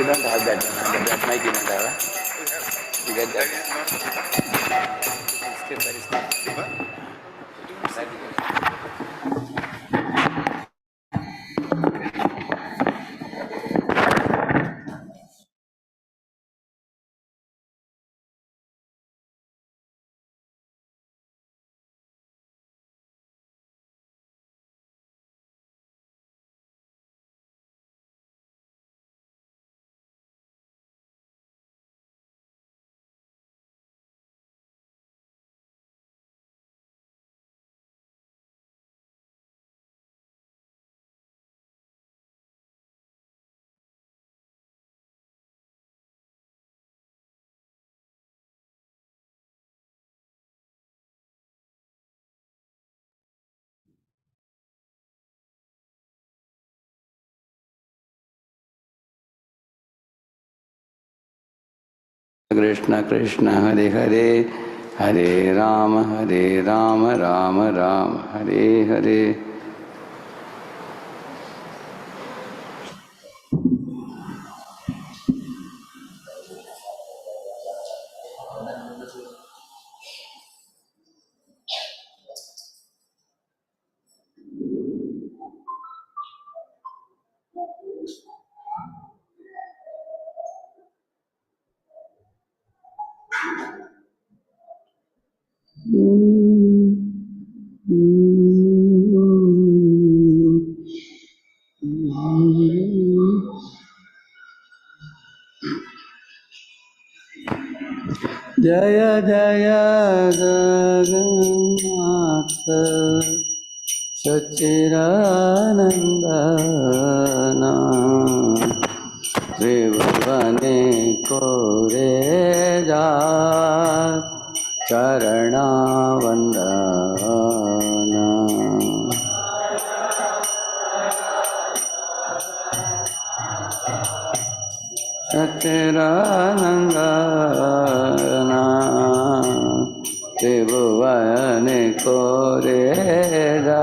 You don't have that one. That mic you don't have. You get that? Stiff, very stiff. Krishna Krishna Hare Hare Hare Rama Rama Rama Hare Hare. Jaya Jaya Jagannath Sachidanandana Tribhuvane Koreja Charana Vandana. Sachidanandana Tribhuvane Koreja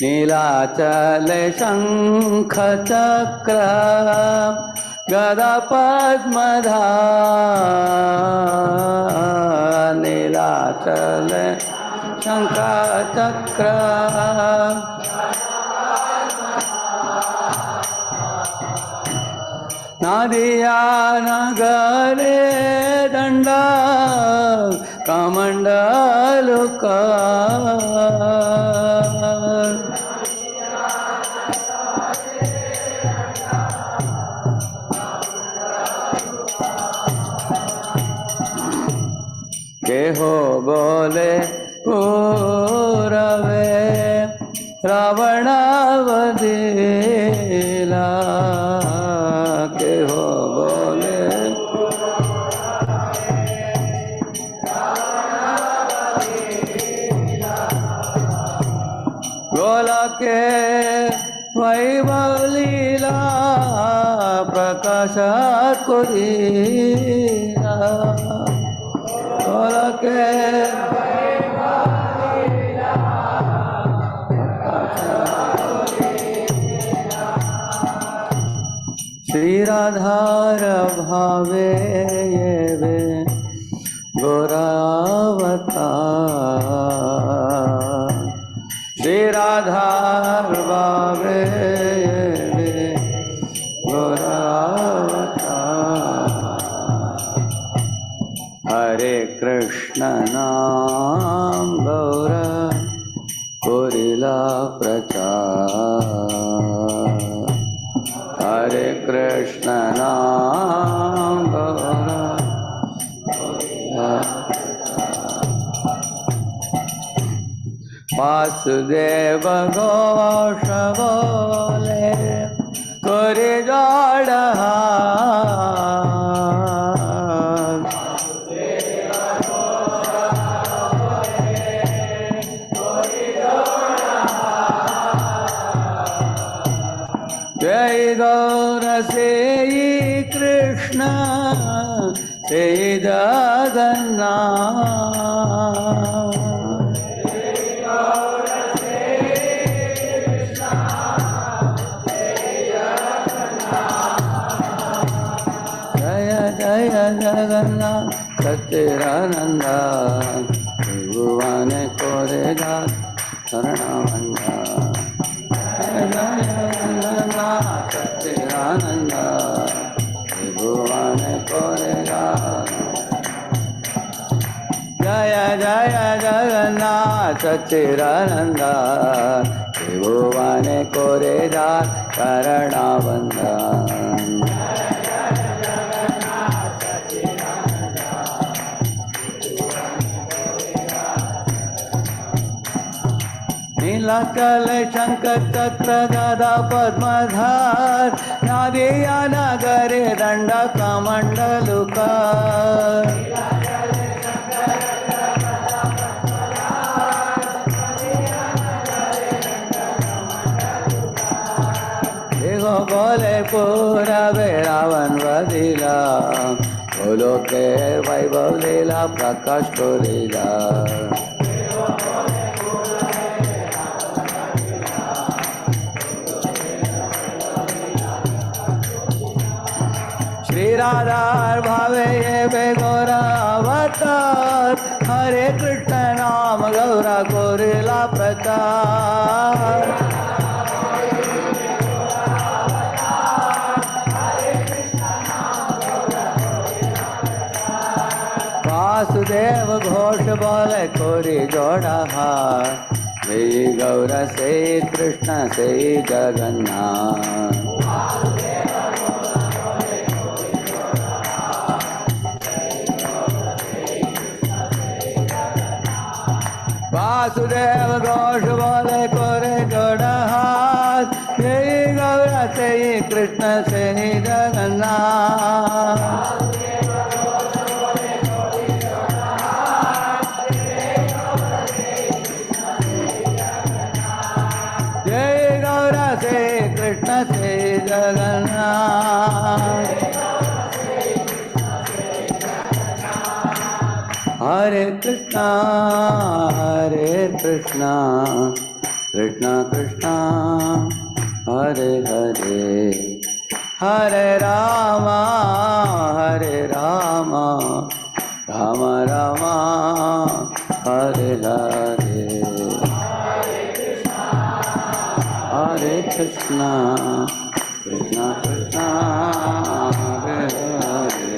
Nilachal शंख चक्र गदा पद्मधार नीलाचल शंख चक्र नदिया नगरे दंडा कमंडलुका केहो बोले पूरवे रावणावधीला केहो बोले गोलके वैभव लीला प्रकाश कुरीला गोलके श्री राधार भावे ये वे गोरावतार श्री राधार भावे ये वे गोरावतार हरे कृष्ण नाम गौर कोरिला प्रचार हरे कृष्ण नाम गौर कोरिला वासुदेव घोष बोले कोरि जोड़ जय गौर से कृष्ण से Jagannath Jaya Jagannath Satchidananda Tribhuvane Korega Saranamanda Jaya Jagannath Satchidananda Tribhuvane Korega Jaya Jaya Jagannath Satchidananda Tribhuvane Korega Saranamanda Nilachal Shankar चक्र गदा पद्मधार नादिया नगरे दंड कमंडलुकार देखो बोले पूरा बेरावन वदिला बोलो के वैभव लीला प्रकाश को लीला श्री राधार भावे ये बेगौरा अवतार हरे कृष्ण नाम गौरा कोरिला प्रचार वासुदेव घोष बोले कोरी जोड़ा हार श्री गौरा से कृष्ण से जगन्नाथ वासुदेव घोष बोले कोरे जोड़ा हाथ जय गौरा से कृष्ण से जगन्नाथ जय गौरा से कृष्ण से जगन्नाथ हरे कृष्णा कृष्णा कृष्णा हरे हरे हरे रामा राम राम हरे हरे हरे कृष्णा कृष्णा हरे हरे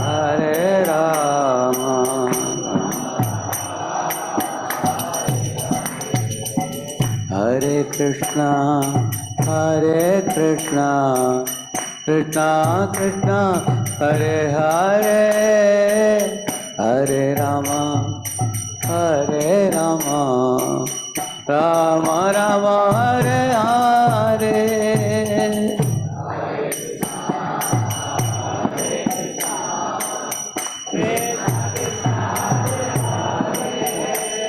हरे राम हरे कृष्णा कृष्णा कृष्णा हरे हरे हरे राम राम राम हरे हरे हरे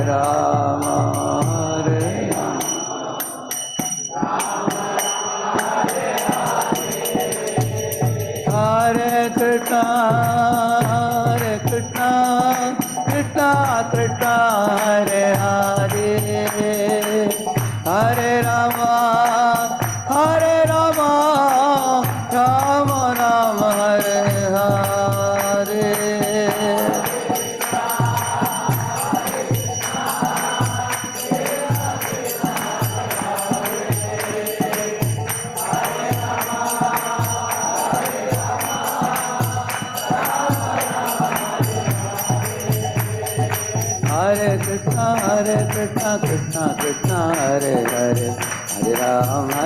राम हरे कृष्णा कृष्णा हरे हरे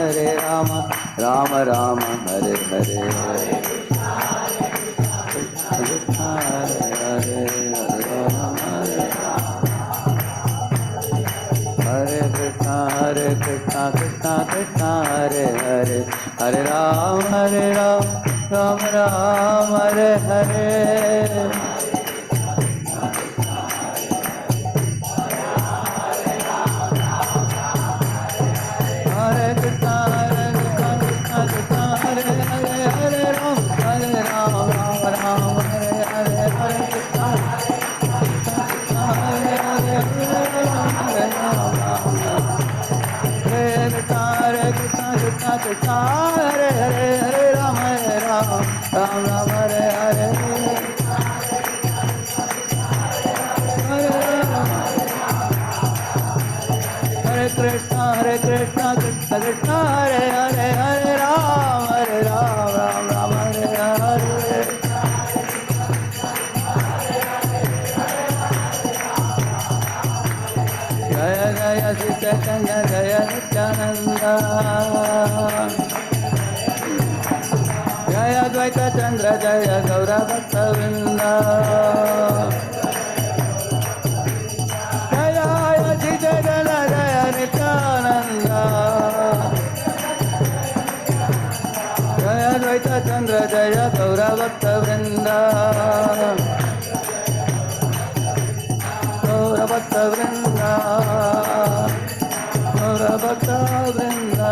हरे राम राम राम हरे हरे हरे कृष्णा कृष्णा हरे हरे हरे राम राम हरे हरे कृष्णा हरे हरे हरे राम हरे Krishna Krishna Hare Hare Hare Ram Ram Hare Hare Hare Krishna Krishna Hare Hare Hare Rama Ram Ram Hare Hare Hare Krishna Krishna Krishna Hare Hare Hare Ram Ram Ram Hare Hare Jaya Jaya Sri Chaitanya Jaya Nityananda Jaya Advaita Chandra Jaya Gaura Bhakta Vrinda Jaya Jaya Sri Chaitanya Jaya Nityananda Jaya Advaita Chandra Jaya Gaura Bhakta Vrinda Gaura Bhakta Vrinda Gaura Bhakta Vrinda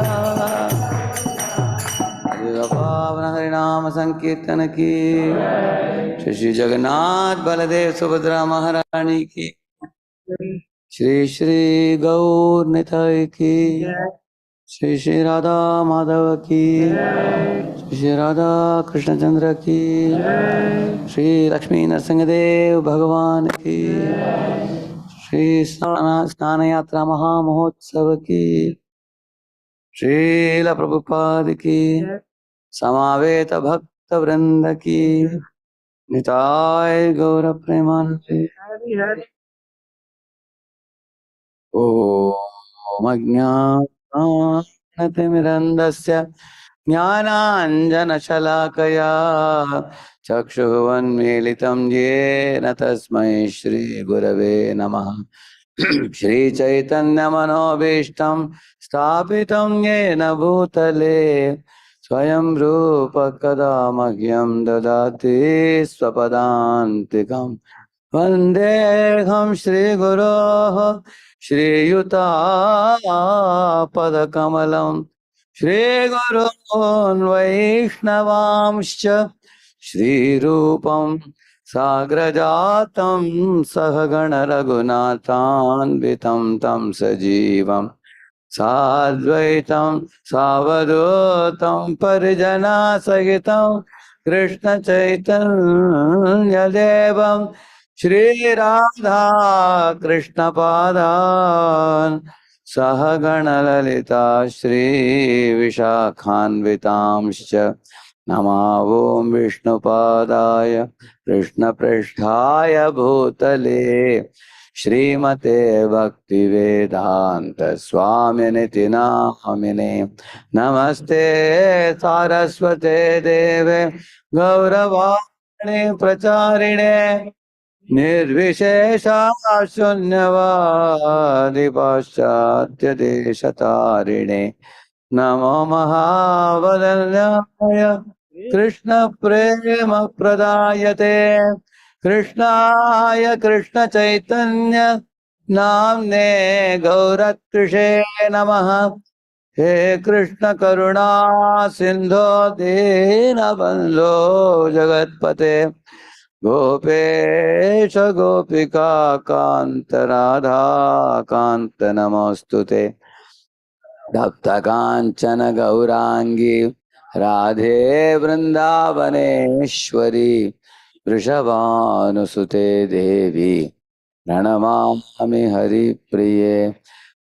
पावन हरिनाम संकीर्तन की श्री श्री जगन्नाथ बलदेव सुभद्रा महारानी की श्री श्री गौर निताई की श्री श्री राधा माधव की श्री श्री राधा कृष्णचंद्र की श्री लक्ष्मी नरसिंहदेव भगवान की श्री स्नान यात्रा महामहोत्सव की श्रील प्रभुपाद की समावेत भक्त वृंद की निताय गौर प्रेमानंदे ओम अज्ञानतिमिरन्धस्य ज्ञानाञ्जनशलाकया चक्षुरुन्मीलितं येन तस्मै श्रीगुरवे नमः श्रीचैतन्यमनोभीष्टं स्थापितं येन भूतले स्वयं रूप कदा मह्यं ददाति स्वपदान्तिकम् वन्देऽहं श्रीगुरोः श्रीयुतापदकमलं श्रीगुरोन् वैष्णवांश्च श्रीरूपं साग्रजातं सहगण रघुनाथान्वितं तं सजीवम् साद्वैतं सावधूतं परिजनसहितं कृष्ण चैतन्यदेवं श्रीराधा कृष्णपादान् सहगणललिता श्रीविशाखान्वितांश्च नमो ॐ विष्णुपादाय कृष्णपृष्ठाय भूतले श्रीमते भक्तिवेदांत स्वामिनिति नामिने नमस्ते सारस्वते देवे गौरवाणी प्रचारिणे निर्विशेषा शून्यवादी पाश्चात्य देशतारिणे नमो महावदन्याय कृष्ण प्रेम प्रदायते कृष्णाय कृष्ण चैतन्य नाम्ने गौरत्रिषे नमः हे कृष्ण करुणा सिंधो दीनबन्धो जगत्पते गोपेश गोपिका कांत राधा कांत नमोस्तुते तप्त कांचन गौरांगी राधे वृंदावनेश्वरी वृषभानुसुते देवी प्रणमामि हरिप्रिये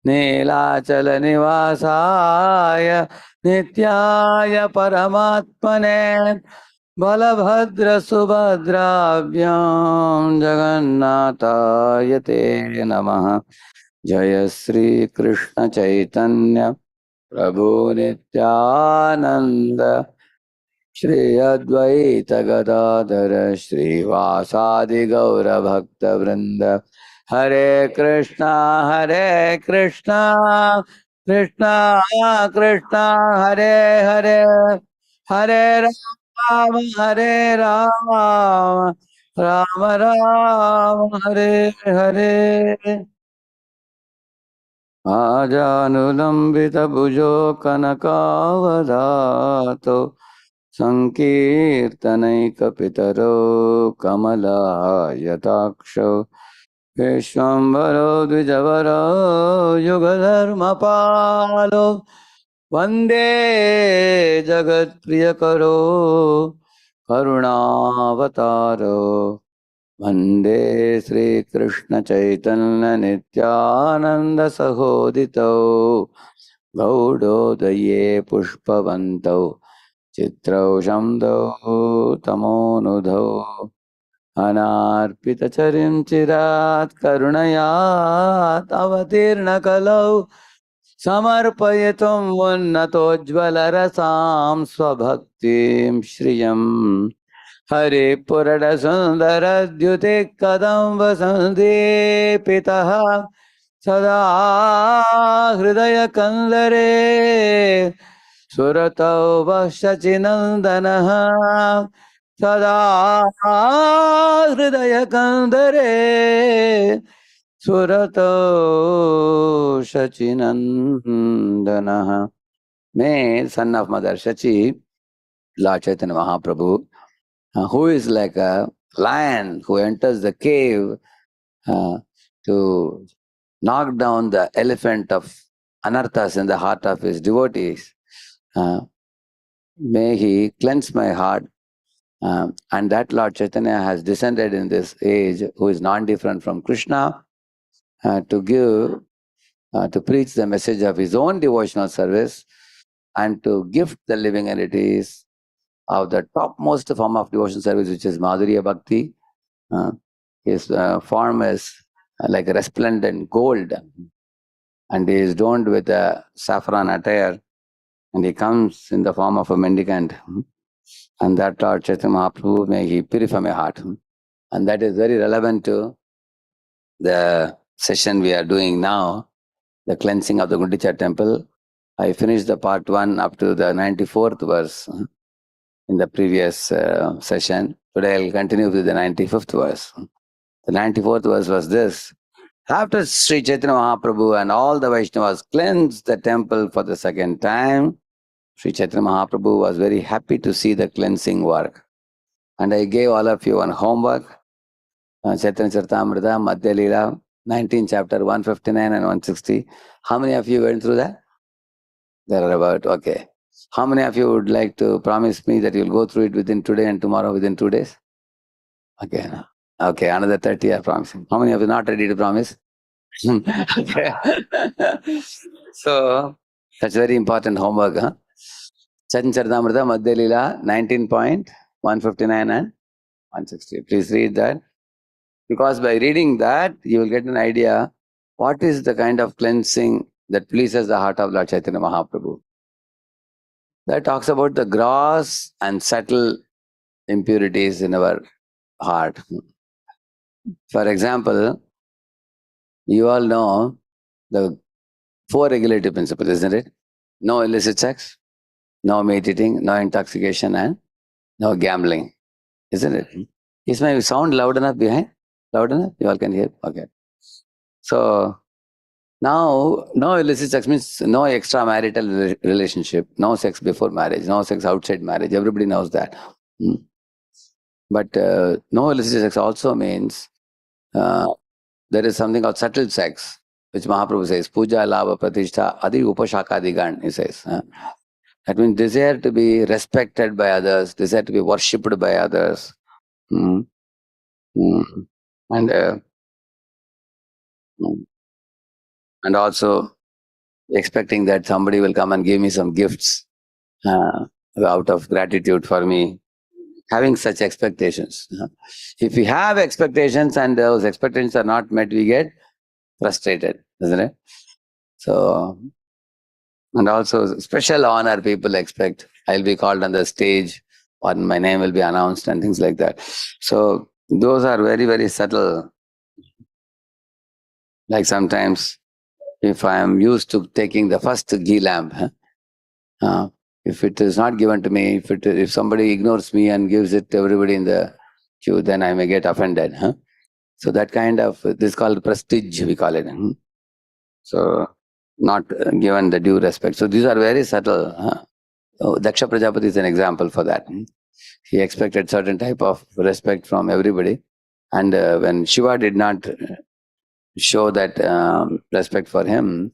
नीलाचल निवासाय नित्याय परमात्मने बलभद्र सुभद्राभ्यां जगन्नाथाय ते नमः जय श्री कृष्ण चैतन्य प्रभु नित्यानंद श्री अद्वैत गदाधर श्रीवासादि गौर भक्त वृंद हरे Krishna Krishna Krishna Hare Hare Hare Ram Ram Ram Hare Hare आजानुलंबित भुजो कनकावदातो संकीर्तनैकपितरो कमलायताक्षो विश्वम्भरो द्विजवरो युगधर्मपालो Vande Jagat Priyakaro Karunavataro Vande Sri Krishna Chaitanya Nityananda Sahodito Gaudodaye Pushpavanto Chitrau Shamdo Tamonudho Anarpitacharim Chirat Karunayat Avatirna Kalau Samarpayatum Vannatojvalarasam Swabhaktim Shriyam Hari Purada Sundara Dyutik Kadam Vasante Pitaha Sada Hridaya Kandare Suratau Vashacinandanaha Sada Hridaya Kandare Surato Shachinandanaha. May, son of Mother Shachi, Lord Chaitanya Mahaprabhu, who is like a lion who enters the cave to knock down the elephant of anarthas in the heart of his devotees, may he cleanse my heart. And that Lord Chaitanya has descended in this age, who is non-different from Krishna, to give to preach the message of his own devotional service and to gift the living entities of the topmost form of devotional service, which is Madhurya Bhakti. His form is like resplendent gold, and he is adorned with a saffron attire, and he comes in the form of a mendicant. And that Lord Chaitanya Mahaprabhu, may he purify my heart. And that is very relevant to the session we are doing now, the cleansing of the Gundica temple. I finished the part 1 up to the 94th verse in the previous session. Today I'll continue with the 95th verse. The 94th verse was this: after Sri Chaitanya Mahaprabhu and all the Vaishnavas cleansed the temple for the second time, Sri Chaitanya Mahaprabhu was very happy to see the cleansing work. And I gave all of you one homework, Chaitanya Charitamrita, Madhya Leela, 19 chapter 159 and 160. How many of you went through that? There are about, okay. How many of you would like to promise me that you'll go through it within today and tomorrow within 2 days? Okay. Okay, another 30 are promising. How many of you not ready to promise? Okay. So, that's very important homework. Huh? Chaitanya Charitamrita, Madhya Leela, 19.159 and 160. Please read that. Because by reading that, you will get an idea what is the kind of cleansing that pleases the heart of Lord Chaitanya Mahaprabhu. That talks about the gross and subtle impurities in our heart. For example, you all know the 4 regulative principles, isn't it? No illicit sex, no meat eating, no intoxication, and no gambling, isn't it? Is my sound loud enough behind? Loud enough? You all can hear? Okay. So, now, no illicit sex means no extramarital relationship, no sex before marriage, no sex outside marriage. Everybody knows that. But no illicit sex also means there is something called subtle sex, which Mahaprabhu says, Puja, Lava, Pratishtha, Adi Upashakadigan, he says. That means desire to be respected by others, desire to be worshipped by others. Mm. Mm. And and also expecting that somebody will come and give me some gifts out of gratitude for me. Having such expectations. If we have expectations and those expectations are not met, we get frustrated, isn't it? So, and also special honor people expect. I'll be called on the stage or my name will be announced and things like that. So, those are very, very subtle. Like sometimes, if I am used to taking the first ghee lamp, if it is not given to me, if somebody ignores me and gives it to everybody in the queue, then I may get offended. So that kind of, this is called prestige, we call it. So not given the due respect. So these are very subtle. So Daksha Prajapati is an example for that. He expected certain type of respect from everybody. And when Shiva did not show that respect for him,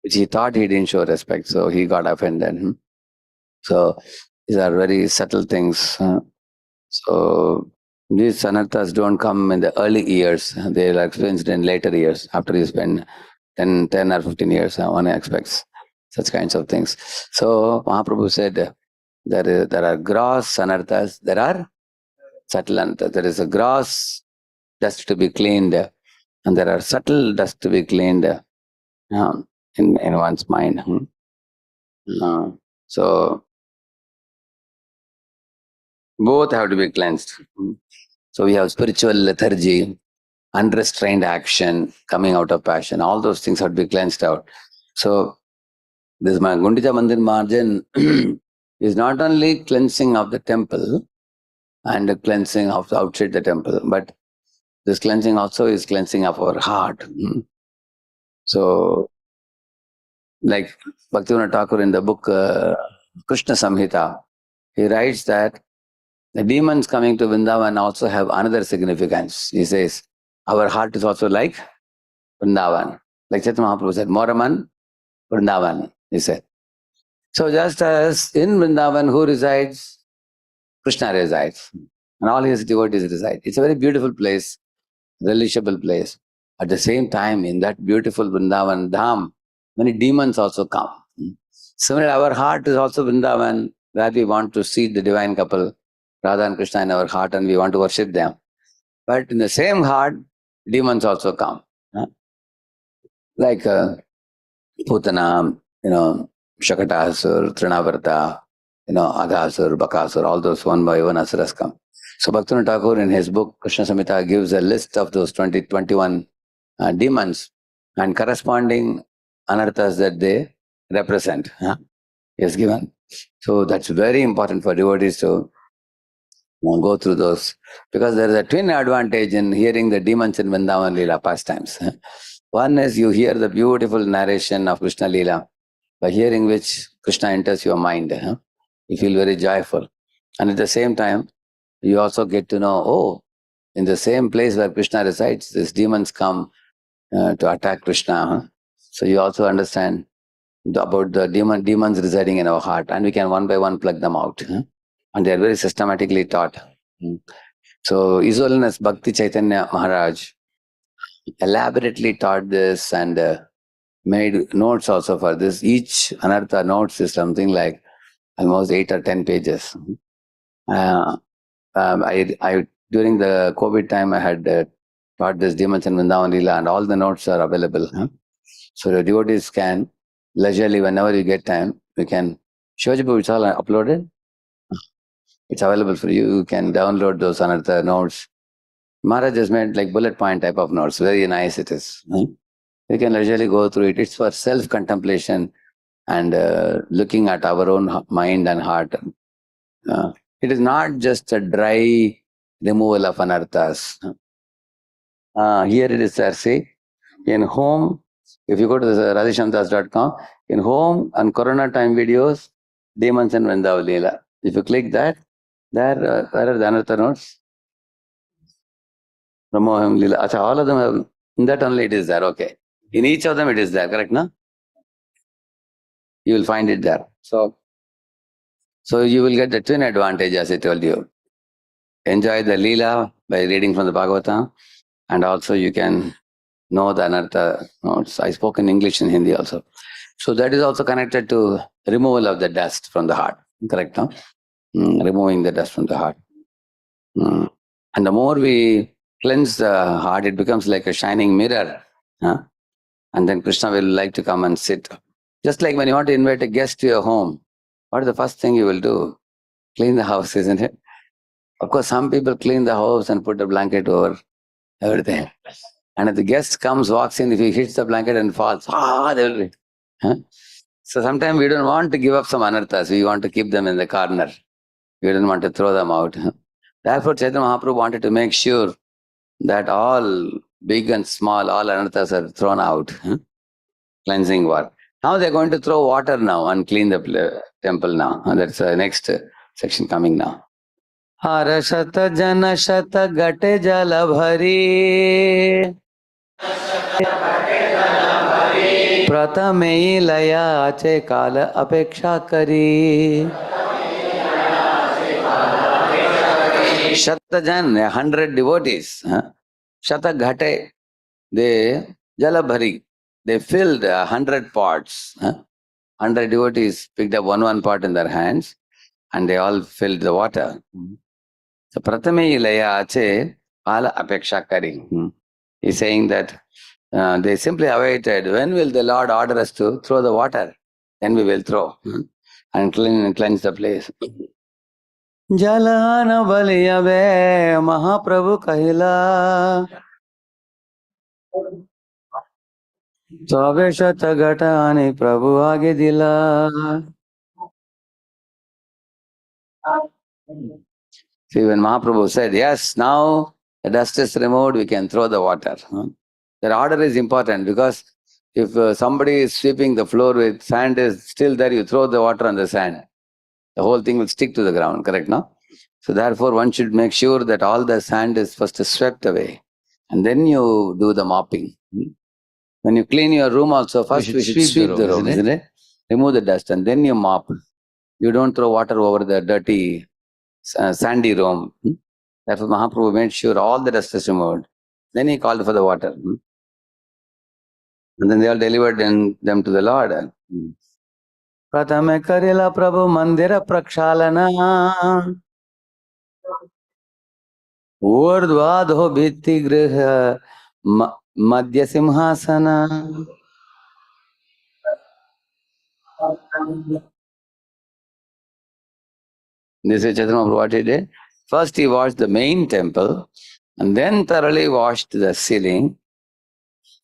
which he thought he didn't show respect, so he got offended. So these are very subtle things. So these anarthas don't come in the early years. They are experienced in later years, after you spend 10 or 15 years. One expects such kinds of things. So Mahaprabhu said, there are gross anarthas, there are subtle anarthas. There is a gross dust to be cleaned, and there are subtle dust to be cleaned in one's mind. So both have to be cleansed. So we have spiritual lethargy, unrestrained action coming out of passion. All those things have to be cleansed out. So this Gundica Mandir margin is not only cleansing of the temple and the cleansing of outside the temple, but this cleansing also is cleansing of our heart. So, like Bhaktivinoda Thakur in the book Krishna Samhita, he writes that the demons coming to Vrindavan also have another significance. He says, our heart is also like Vrindavan. Like Chaitanya Mahaprabhu said, Moraman, Vrindavan, he said. So just as in Vrindavan, who resides? Krishna resides. And all his devotees reside. It's a very beautiful place, relishable place. At the same time, in that beautiful Vrindavan Dham, many demons also come. Similarly, our heart is also Vrindavan, where we want to see the divine couple, Radha and Krishna in our heart, and we want to worship them. But in the same heart, demons also come. Like Putana, Shakatahasur, Trinavarta, Adhasur, Bakasur, all those one by one asuras come. So Bhaktivinoda Thakur in his book Krishna Samhita gives a list of those 21 demons and corresponding anarthas that they represent. He has given. So that's very important for devotees to go through those, because there is a twin advantage in hearing the demons in Vrindavan Leela pastimes. One is you hear the beautiful narration of Krishna Leela, by hearing which Krishna enters your mind. You feel very joyful. And at the same time, you also get to know, oh, in the same place where Krishna resides, these demons come to attack Krishna. So you also understand about the demons residing in our heart, and we can one by one plug them out. And they are very systematically taught. So His Holiness Bhakti Chaitanya Maharaj elaborately taught this and made notes also for this. Each anartha notes is something like almost 8 or 10 pages. I during the COVID time, I had taught this Demons and Vrindavan Leela, and all the notes are available. So the devotees can leisurely, whenever you get time, you can. Shivaji, it's all uploaded. It's available for you. You can download those anartha notes. Maharaj has made like bullet point type of notes. Very nice it is. You can leisurely go through it. It's for self-contemplation and looking at our own mind and heart. It is not just a dry removal of anarthas. Here it is there, see, in home, if you go to radheshyamdas.com, in home and Corona time videos, Demons and Vrindavan Leela. If you click that, where are the anartha notes? Ramoham Leela. Acha, all of them have, in that only it is there, okay. In each of them it is there, correct, no? You will find it there. So you will get the twin advantage, as I told you. Enjoy the Leela by reading from the Bhagavata, and also you can know the anartha notes. I spoke in English and Hindi also. So that is also connected to removal of the dust from the heart, correct, no? Removing the dust from the heart. And the more we cleanse the heart, it becomes like a shining mirror. And then Krishna will like to come and sit. Just like when you want to invite a guest to your home, what is the first thing you will do? Clean the house, isn't it? Of course, some people clean the house and put a blanket over everything. And if the guest comes, walks in, if he hits the blanket and falls, they will be. So sometimes we don't want to give up some anarthas. We want to keep them in the corner. We don't want to throw them out. Therefore, Chaitanya Mahaprabhu wanted to make sure that all big and small, all anarthas are thrown out. Cleansing work. Now they're going to throw water now and clean the temple now. And that's the next section coming now. Harashata janashata gate jala bhari Pratame laya ache kala apeksha kari. Shatajan, 100 devotees, Shata Ghate, they Jalabhari, they filled 100 pots. 100 devotees picked up one pot in their hands and they all filled the water. So Pratame Laya Ache Ala Apeksha Kari. He's saying that they simply awaited when will the Lord order us to throw the water? Then we will throw and cleanse the place. जलन बलियबे महाप्रभु कहिला तबे शत घटाने प्रभु आगे दिला. See, when Mahaprabhu said, yes, now the dust is removed, we can throw the water. That order is important because if somebody is sweeping the floor with sand is still there, you throw the water on the sand. The whole thing will stick to the ground, correct, no? So therefore, one should make sure that all the sand is first swept away. And then you do the mopping. When you clean your room also, first we should sweep the room, isn't it? Remove the dust and then you mop. You don't throw water over the dirty, sandy room. Therefore, Mahaprabhu made sure all the dust is removed. Then he called for the water. And then they all delivered them to the Lord. Pratame karila Prabhu mandira prakshalana. Urdvadho bhitti griha madhya simhasana. This is Chaitanya Mahaprabhu what he did. First he washed the main temple and then thoroughly washed the ceiling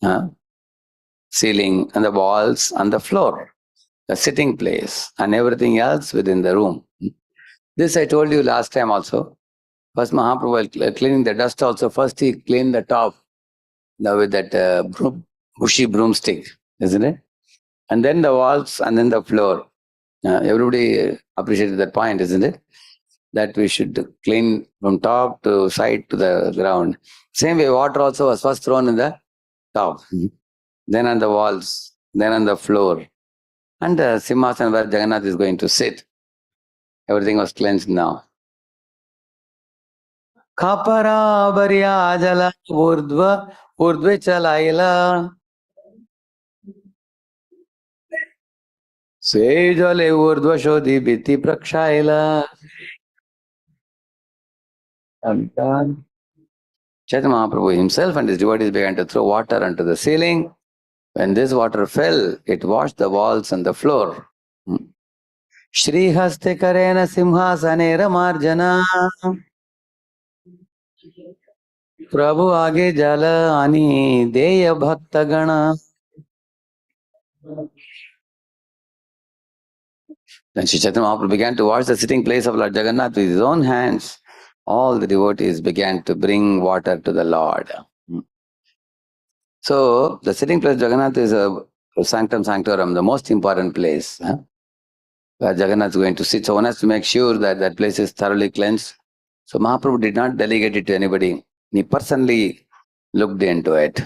and the walls and the floor, the sitting place and everything else within the room. This I told you last time also. First Mahaprabhu while cleaning the dust also, first he cleaned the top with that bushy broomstick, isn't it? And then the walls and then the floor. Everybody appreciated that point, isn't it? That we should clean from top to side to the ground. Same way, water also was first thrown in the top, then on the walls, then on the floor, and the Simhasana where Jagannath is going to sit. Everything was cleansed now. Kapara barya jala urdve chalaila. Se jale urdva shodhi biti prakshaila. Chaitanya Mahaprabhu himself and his devotees began to throw water onto the ceiling. When this water fell, it washed the walls and the floor. Shri haste karena simhasanera marjana. Prabhu age jala ani deya bhakta gana. Then Sri Chaitanya Mahaprabhu began to wash the sitting place of Lord Jagannath with his own hands. All the devotees began to bring water to the Lord. So, the sitting place of Jagannath is a sanctum sanctorum, the most important place where Jagannath is going to sit. So, one has to make sure that that place is thoroughly cleansed. So, Mahaprabhu did not delegate it to anybody. He personally looked into it.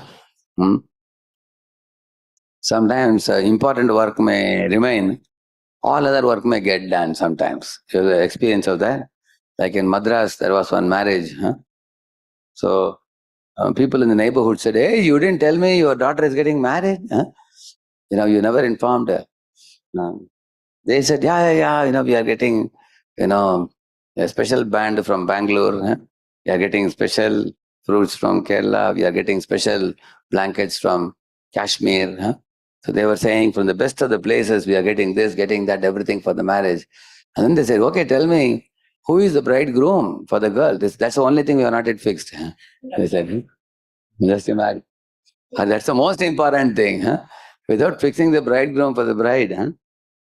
Sometimes important work may remain, all other work may get done sometimes. You have the experience of that. Like in Madras, there was one marriage. So, people in the neighborhood said, hey, you didn't tell me your daughter is getting married. You never informed her. They said, yeah, we are getting, a special band from Bangalore. We are getting special fruits from Kerala. We are getting special blankets from Kashmir. So they were saying from the best of the places, we are getting this, getting that, everything for the marriage. And then they said, okay, tell me, who is the bridegroom for the girl? That's the only thing we are not yet fixed. They said, just imagine. That's the most important thing. Without fixing the bridegroom for the bride,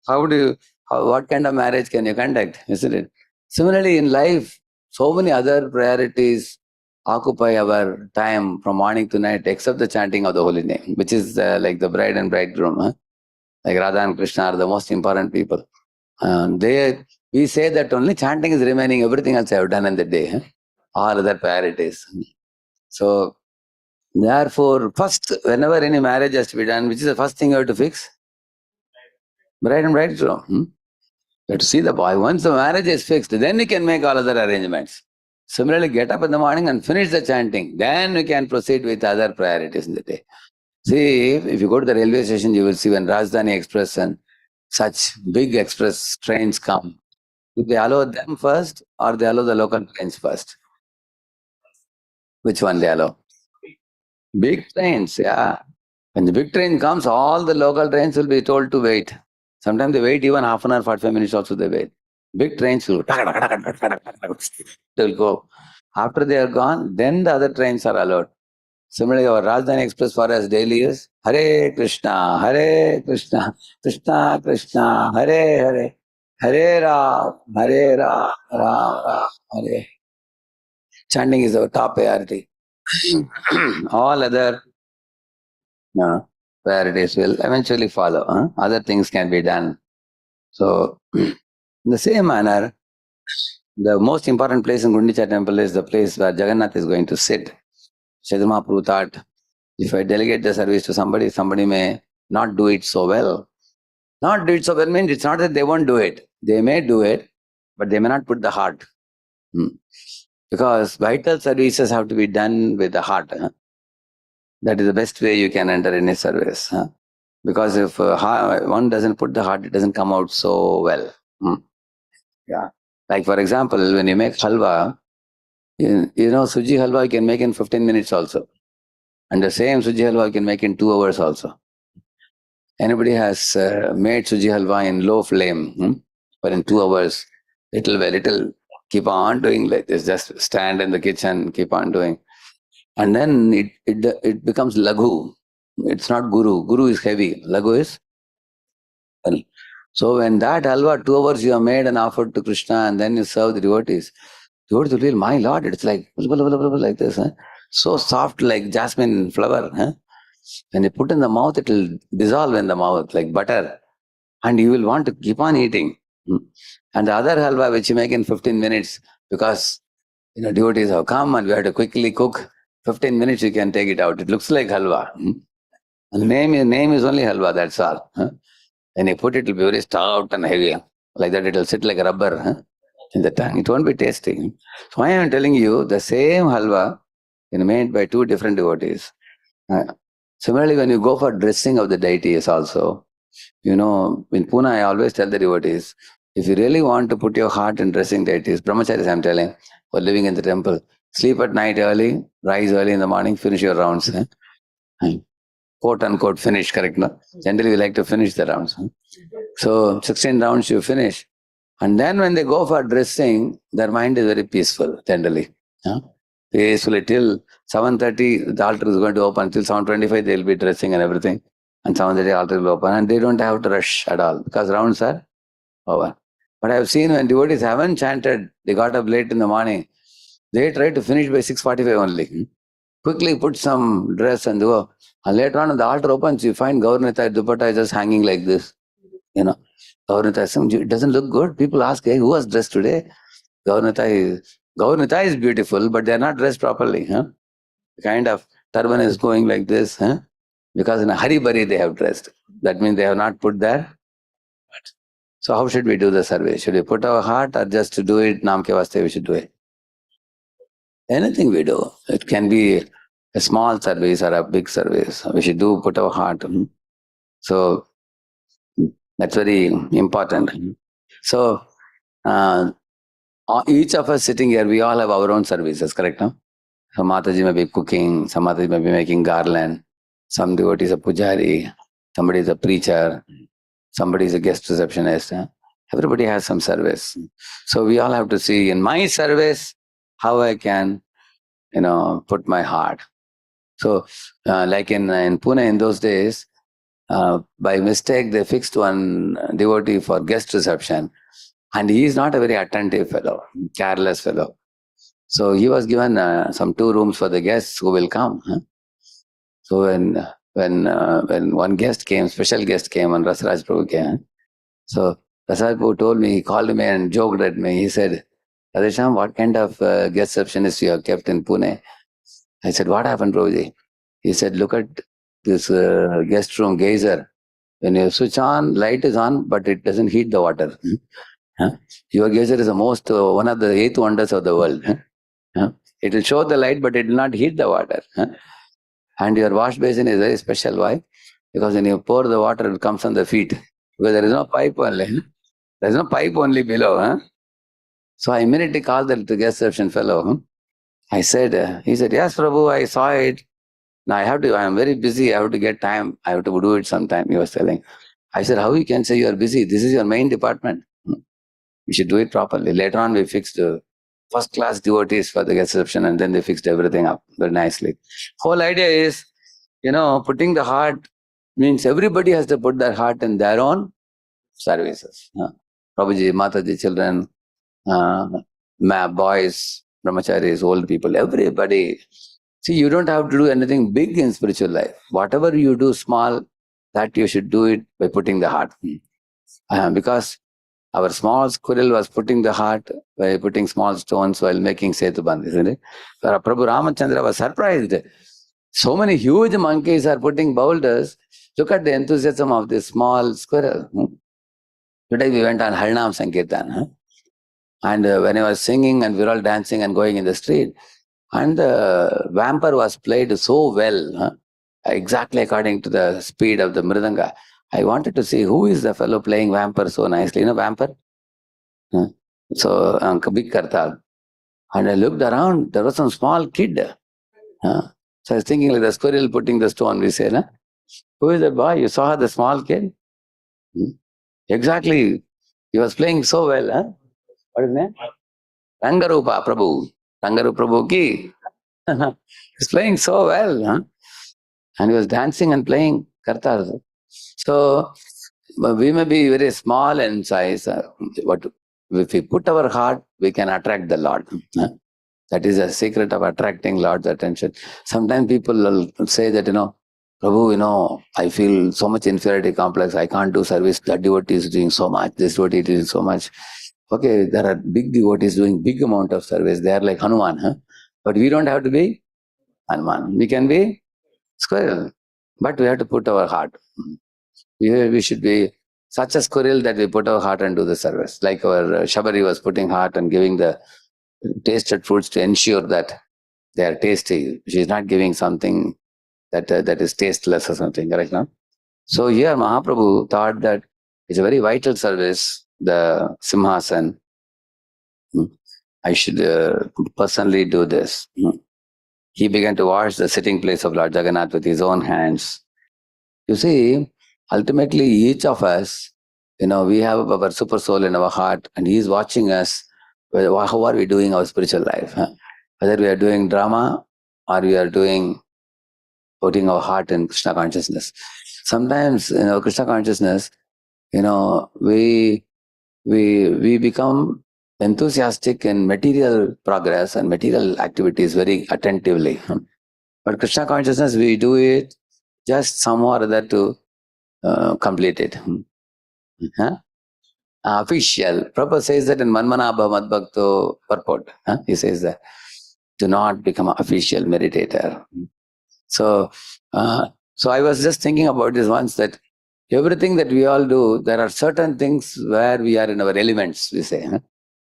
what kind of marriage can you conduct, isn't it? Similarly, in life, so many other priorities occupy our time from morning to night, except the chanting of the holy name, which is like the bride and bridegroom. Like Radha and Krishna are the most important people. We say that only chanting is remaining, everything else I have done in the day. All other priorities. So, Therefore, first, whenever any marriage has to be done, which is the first thing you have to fix? Bride and bridegroom. You have to see the boy. Once the marriage is fixed, then you can make all other arrangements. Similarly, get up in the morning and finish the chanting. Then you can proceed with other priorities in the day. See, if you go to the railway station, you will see when Rajdhani Express and such big express trains come, do they allow them first or they allow the local trains first? Which one they allow? Big trains, yeah. When the big train comes, all the local trains will be told to wait. Sometimes they wait even half an hour, 45 minutes also they wait. Big trains will they'll go. After they are gone, then the other trains are allowed. Similarly, our Rajdhani Express for us daily is Hare Krishna, Krishna Krishna, Hare Hare, Hare Ram, Ram, Hare. Chanting is our top priority. All other priorities will eventually follow. Other things can be done. So, in the same manner, the most important place in Gundica temple is the place where Jagannath is going to sit. Chaitanya Mahaprabhu thought, if I delegate the service to somebody, somebody may not do it so well. Not do it so well means it's not that they won't do it. They may do it, but they may not put the heart. Because vital services have to be done with the heart. That is the best way you can enter any service. Because if one doesn't put the heart, it doesn't come out so well. Yeah. Like for example, when you make halwa, you know, suji halwa you can make in 15 minutes also. And the same suji halwa you can make in 2 hours also. Anybody has made suji halwa in low flame, but in 2 hours, little by little, keep on doing like this. Just stand in the kitchen, keep on doing. And then it becomes laghu. It's not guru. Guru is heavy. Laghu is. So when that halwa, 2 hours you have made and offered to Krishna and then you serve the devotees will feel, my Lord, it's like like this. So soft like jasmine flower. When you put in the mouth, it will dissolve in the mouth like butter. And you will want to keep on eating. And the other halwa which you make in 15 minutes, because devotees have come and we have to quickly cook, 15 minutes you can take it out. It looks like halwa. And the name is only halwa, that's all. When you put it, it will be very stout and heavy. Like that, it will sit like a rubber in the tongue. It won't be tasty. So I am telling you, the same halwa is made by 2 different devotees. Similarly, when you go for dressing of the deities also, in Pune, I always tell the devotees, if you really want to put your heart in dressing deities, brahmacharis I'm telling, or living in the temple, sleep at night early, rise early in the morning, finish your rounds. Quote unquote finish, correct? No? Generally, we like to finish the rounds. So 16 rounds you finish. And then when they go for dressing, their mind is very peaceful, generally. Peacefully till 7:30, the altar is going to open. Till 7:25, they'll be dressing and everything. And 7:30, altar will open. And they don't have to rush at all because rounds are over. But I've seen when devotees haven't chanted, they got up late in the morning, they try to finish by 6:45 only. Quickly put some dress and go. And later on, when the altar opens, you find Gaurnita dupatta is just hanging like this. Gaurnita, it doesn't look good. People ask, hey, who was dressed today? Gaurnita is beautiful, but they're not dressed properly. The kind of turban is going like this. Because in a hurry burry they have dressed. That means they have not put there. So how should we do the survey? Should we put our heart or just to do it, Naam ke vaste we should do it? Anything we do. It can be a small service or a big service. We should put our heart. So that's very important. So each of us sitting here, we all have our own services, correct? No? So Mataji may be cooking, some Mataji may be making garland, some devotee is a pujari, somebody is a preacher, somebody is a guest receptionist. Everybody has some service. So we all have to see in my service how I can, put my heart. So like in Pune in those days, by mistake they fixed one devotee for guest reception. And he is not a very attentive fellow, careless fellow. So he was given some 2 rooms for the guests who will come. So when one guest came, special guest came, and Rasraj Prabhu came. So Rasraj Prabhu told me, he called me and joked at me. He said, Radheshyam, what kind of guest receptionist you have kept in Pune? I said, what happened, Prabhuji? He said, look at this guest room geyser. When you switch on, light is on, but it doesn't heat the water. Huh? Your geyser is the most, one of the eighth wonders of the world. Huh? It will show the light, but it will not heat the water. Huh? And your wash basin is very special. Why? Because when you pour the water, it comes on the feet. Because there is no pipe only. There is no pipe only below. Huh? So I immediately called the guest reception fellow. I said, he said, yes, Prabhu, I saw it. Now I am very busy. I have to get time. I have to do it sometime, he was telling. I said, how you can say you are busy? This is your main department. You should do it properly. Later on, we fixed first class devotees for the guest reception, and then they fixed everything up very nicely. Whole idea is, putting the heart means everybody has to put their heart in their own services. Prabhuji, Mataji, children, boys, brahmacharis, old people, everybody. See, you don't have to do anything big in spiritual life. Whatever you do small, that you should do it by putting the heart. Because our small squirrel was putting the heart by putting small stones while making Setubandh, isn't it? So Prabhu Ramachandra was surprised. So many huge monkeys are putting boulders. Look at the enthusiasm of this small squirrel. Today we went on Harinam Sankirtan. And when I was singing and we were all dancing and going in the street, and the vampire was played so well, exactly according to the speed of the mridanga. I wanted to see who is the fellow playing vampire so nicely. Vampire? So, big kartal. And I looked around, there was some small kid. So I was thinking like the squirrel putting the stone, we say, who is that boy? You saw the small kid? Exactly. He was playing so well. What is his name? Rangarupa Prabhu. Rangarupa Prabhu ki. He's playing so well. And he was dancing and playing kartal. So we may be very small in size. But if we put our heart, we can attract the Lord. That is a secret of attracting Lord's attention. Sometimes people will say that, Prabhu, I feel so much inferiority complex. I can't do service. That devotee is doing so much. This devotee is doing so much. Okay, there are big devotees doing big amount of service. They are like Hanuman. But we don't have to be Hanuman. We can be squirrel. But we have to put our heart. We should be such a squirrel that we put our heart and do the service. Like our Shabari was putting heart and giving the tasted fruits to ensure that they are tasty. She is not giving something that is tasteless or something, correct now? So here Mahaprabhu thought that it's a very vital service, the Simhasan. I should personally do this. He began to wash the sitting place of Lord Jagannath with his own hands. You see, ultimately each of us, we have our super soul in our heart and he is watching us. How are we doing our spiritual life? Whether we are doing drama or we are putting our heart in Krishna consciousness. Sometimes, Krishna consciousness, we become enthusiastic in material progress and material activities very attentively. But Krishna consciousness, we do it just somehow or other to complete it. Official. Prabhupada says that in Manmanabha Madbhakto purport. He says that do not become an official meditator. So I was just thinking about this once, that everything that we all do, there are certain things where we are in our elements, we say.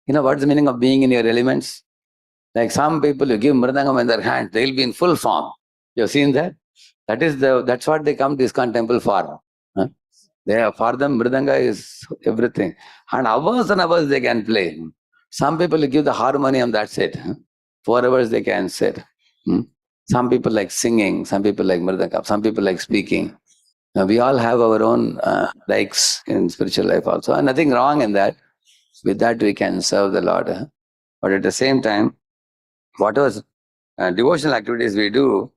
What's the meaning of being in your elements? Like some people, you give mridangam in their hand, they'll be in full form. You've seen that? That's what they come to ISKCON temple for. For them, mridanga is everything. And hours and hours they can play. Some people give the harmonium, that's it. 4 hours they can sit. Some people like singing, some people like mridanga, some people like speaking. We all have our own likes in spiritual life also. And nothing wrong in that. With that we can serve the Lord. But at the same time, whatever devotional activities we do,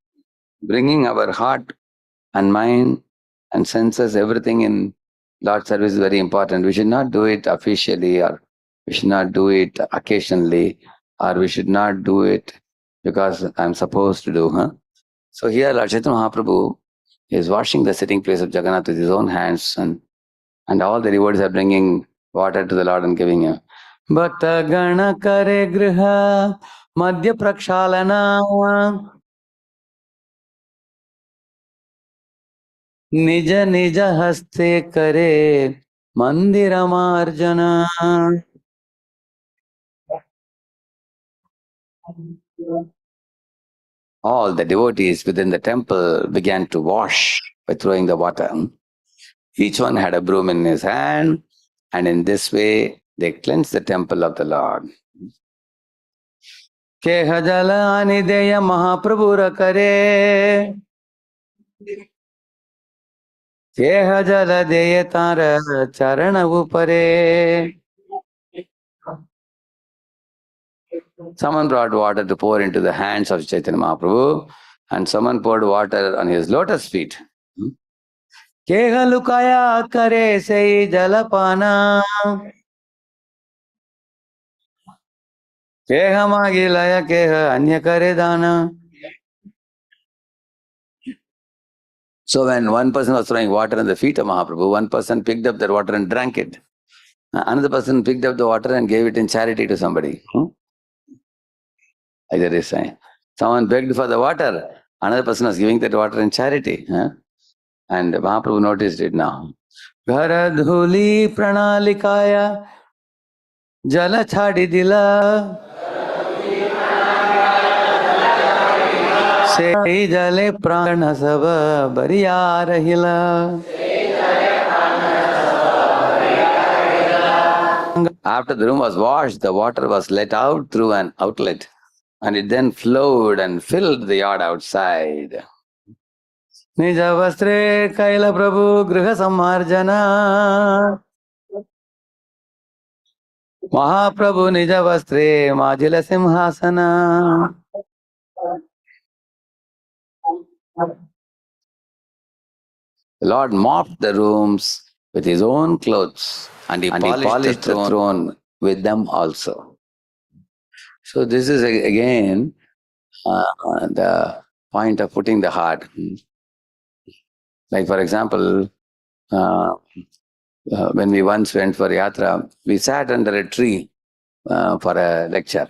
bringing our heart and mind and senses, everything in Lord's service is very important. We should not do it officially, or we should not do it occasionally, or we should not do it because I'm supposed to do. So here Lord Chaitanya Mahaprabhu is washing the sitting place of Jagannath with his own hands, and all the devotees are bringing water to the Lord and giving him. Bhakta gana kare griha madhya prakshalana निज निज हस्ते करे मंदिर marjana. All the devotees within the temple began to wash by throwing the water. Each one had a broom in his hand, and in this way they cleansed the temple of the Lord. केह जल अनिदेय महाप्रभुर करे केह जल देय तार चरण उपरे. Someone brought water to pour into the hands of Chaitanya Mahaprabhu, and someone poured water on his lotus feet. केह लुकाया करे से जलपाना केह मागी लय केह अन्य करे दाना. So when one person was throwing water on the feet of Mahaprabhu, one person picked up that water and drank it. Another person picked up the water and gave it in charity to somebody. Like that is saying. Someone begged for the water, another person was giving that water in charity. And Mahaprabhu noticed it now. Ghara dhuli pranalikaya jala chhadi dila se jale prana sab bariya rahila. After the room was washed, the water was let out through an outlet, and it then flowed and filled the yard outside. Nija vastre kaila prabhu griha samarjana. Mahaprabhu nija vastre majila simhasana. The Lord mopped the rooms with his own clothes, and he polished the throne with them also. So this is again the point of putting the heart. Like for example, when we once went for yatra, we sat under a tree for a lecture.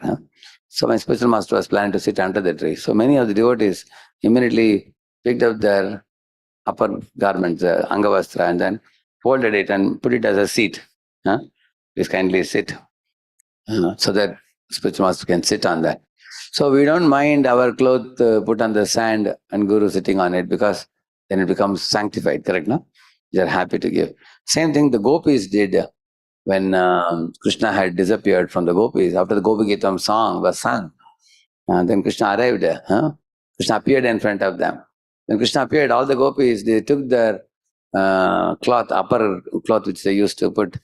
So my spiritual master was planning to sit under the tree. So many of the devotees immediately picked up their upper garments, angavastra, and then folded it and put it as a seat. Please kindly sit, so that spiritual master can sit on that. So we don't mind our cloth put on the sand and Guru sitting on it, because then it becomes sanctified, correct? No? They are happy to give. Same thing the gopis did when Krishna had disappeared from the gopis. After the Gopi Gitam song was sung, then Krishna arrived. Krishna appeared in front of them. When Krishna appeared, all the gopis, they took their cloth, upper cloth which they used to put,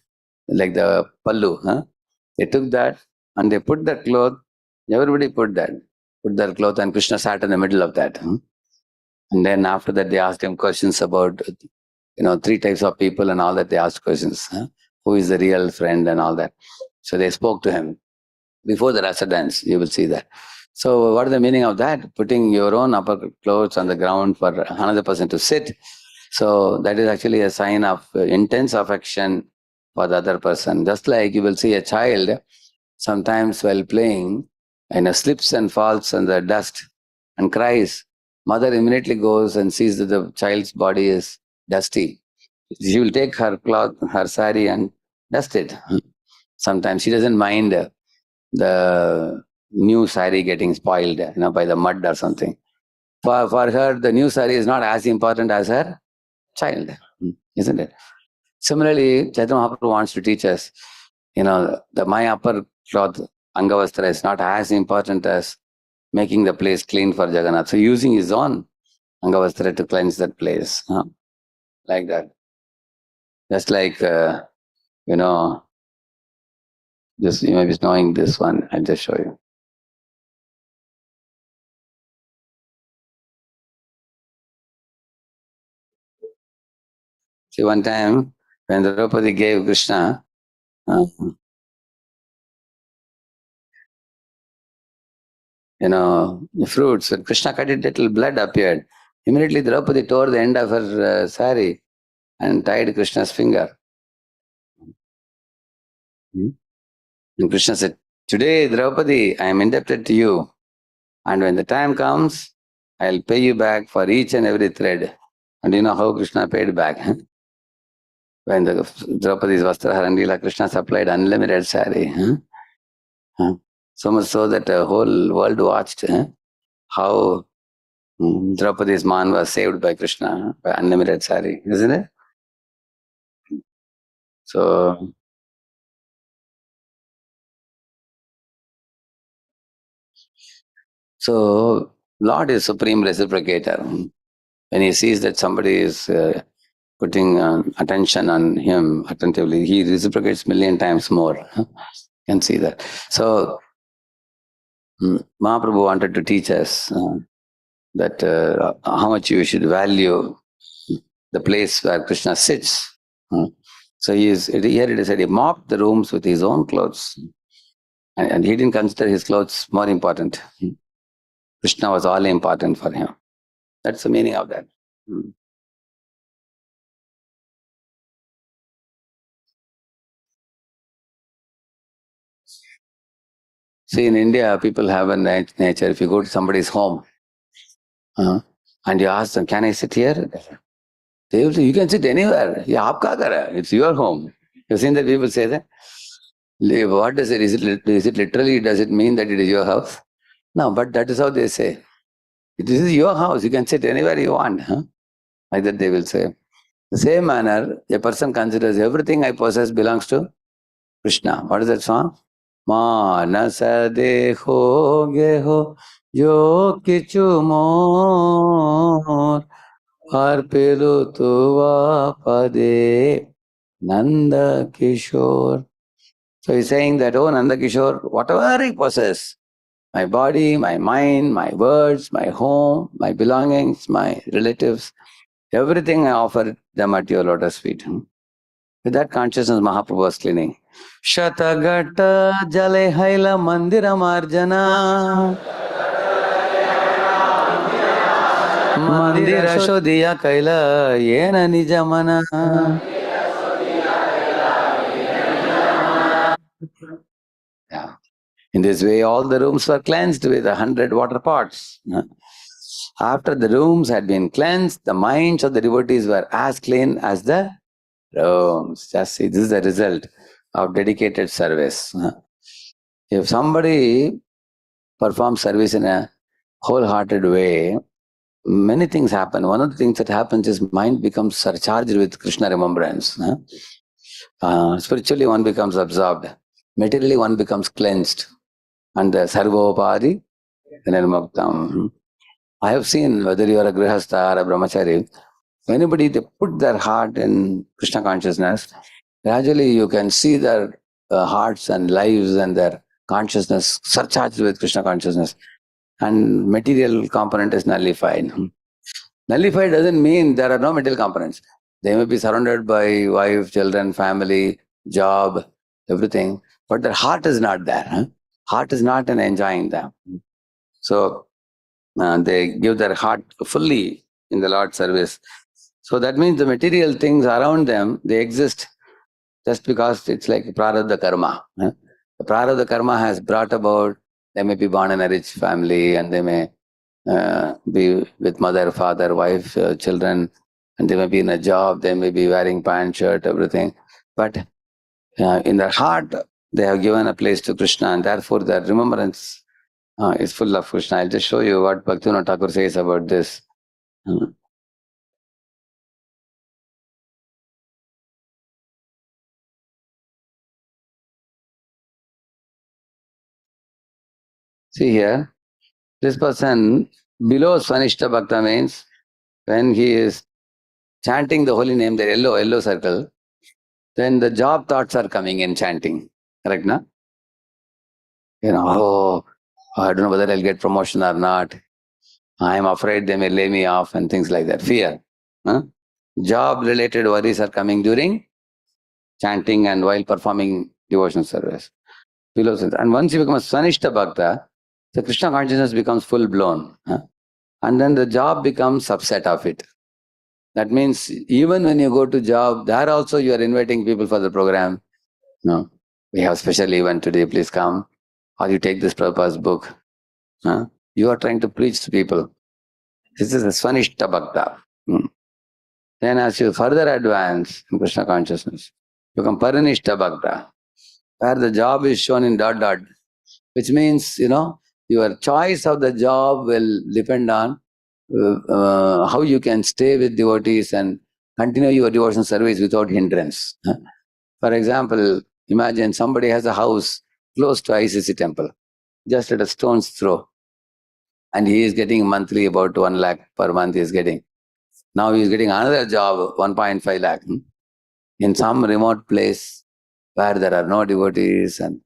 like the pallu. They took that and they put that cloth. Everybody put their cloth, and Krishna sat in the middle of that. And then after that, they asked him questions about, three types of people and all that. They asked questions. Who is the real friend and all that. So they spoke to him. Before the rasa dance, you will see that. So what is the meaning of that? Putting your own upper clothes on the ground for another person to sit. So that is actually a sign of intense affection for the other person. Just like you will see a child sometimes while playing, slips and falls on the dust and cries. Mother immediately goes and sees that the child's body is dusty. She will take her cloth, her sari, and dust it. Sometimes she doesn't mind the new sari getting spoiled, by the mud or something. For her, the new sari is not as important as her child, isn't it? Similarly, Chaitanya Mahaprabhu wants to teach us, my upper cloth, Angavastra, is not as important as making the place clean for Jagannath. So using his own Angavastra to cleanse that place, like that. Just like, just you may be knowing this one, I'll just show you. See, one time when Draupadi gave Krishna fruits, when Krishna cut it, little blood appeared. Immediately Draupadi tore the end of her sari and tied Krishna's finger. And Krishna said, "Today, Draupadi, I am indebted to you. And when the time comes, I'll pay you back for each and every thread And you know how Krishna paid back? Huh? When the Draupadi's Vastraharan Leela, Krishna supplied unlimited sari. Huh? Huh? So much so that the whole world watched how Draupadi's man was saved by Krishna by unlimited sari, isn't it? So, Lord is supreme reciprocator. When he sees that somebody is putting attention on him attentively, he reciprocates million times more. Can see that. So, Mahaprabhu wanted to teach us that how much you should value the place where Krishna sits. So here it is said he mopped the rooms with his own clothes. And he didn't consider his clothes more important. Krishna was all important for him. That's the meaning of that. See, in India, people have a nature. If you go to somebody's home and you ask them, can I sit here? They will say, you can sit anywhere. Yeah, aapka kar hai? It's your home. You've seen that people say that? What does it? Is it literally, does it mean that it is your house? No, but that is how they say. This is your house. You can sit anywhere you want. Like that they will say. The same manner, a person considers everything I possess belongs to Krishna. What is that song? मानस देखोगे हो जो किछु मोर अर्पिलु तुवा pade Nanda Kishore. So he's saying that, oh Nanda Kishore, whatever I possess, my body, my mind, my words, my home, my belongings, my relatives, everything I offer them at your lotus feet. With that consciousness, Mahaprabhu was cleaning. Shatagata jale haila mandira marjana. Mandira shodhiya kaila yena nijamana. Yeah. In this way, all the rooms were cleansed with 100 water pots. After the rooms had been cleansed, the minds of the devotees were as clean as the rooms. Just see, this is the result of dedicated service. If somebody performs service in a wholehearted way, many things happen. One of the things that happens is mind becomes surcharged with Krishna remembrance. Spiritually, one becomes absorbed. Materially, one becomes cleansed. And the sarvopari nirmuktam. I have seen, whether you are a grihastha or a brahmachari, anybody, they put their heart in Krishna consciousness, gradually you can see their hearts and lives and their consciousness surcharged with Krishna consciousness. And material component is nullified. Nullified doesn't mean there are no material components. They may be surrounded by wife, children, family, job, everything, but their heart is not there. Heart is not in enjoying them. So they give their heart fully in the Lord's service. So that means the material things around them, they exist just because it's like prarabdha karma. The prarabdha karma has brought about, they may be born in a rich family and they may be with mother, father, wife, children, and they may be in a job, they may be wearing pant, shirt, everything. But in their heart, they have given a place to Krishna, and therefore their remembrance is full of Krishna. I'll just show you what Bhaktivinoda Thakur says about this. See here, this person below Svanishta Bhakta means when he is chanting the holy name, the yellow circle, then the job thoughts are coming in chanting. Correct, na? Oh, I don't know whether I'll get promotion or not. I'm afraid they may lay me off and things like that. Fear. Job-related worries are coming during chanting and while performing devotional service. And once you become a Svanishta Bhakta, the Krishna consciousness becomes full-blown. And then the job becomes subset of it. That means even when you go to job, there also you are inviting people for the program. No, we have special event today, please come. Or you take this Prabhupada's book. You are trying to preach to people. This is a Svanishta Bhakta. Then as you further advance in Krishna consciousness, become Parinishta Bhakta, where the job is shown in dot dot, which means, your choice of the job will depend on how you can stay with devotees and continue your devotional service without hindrance. For example, imagine somebody has a house close to ICC temple, just at a stone's throw, and he is getting monthly about 1 lakh per month he is getting. Now he is getting another job, 1.5 lakh, in some remote place where there are no devotees, and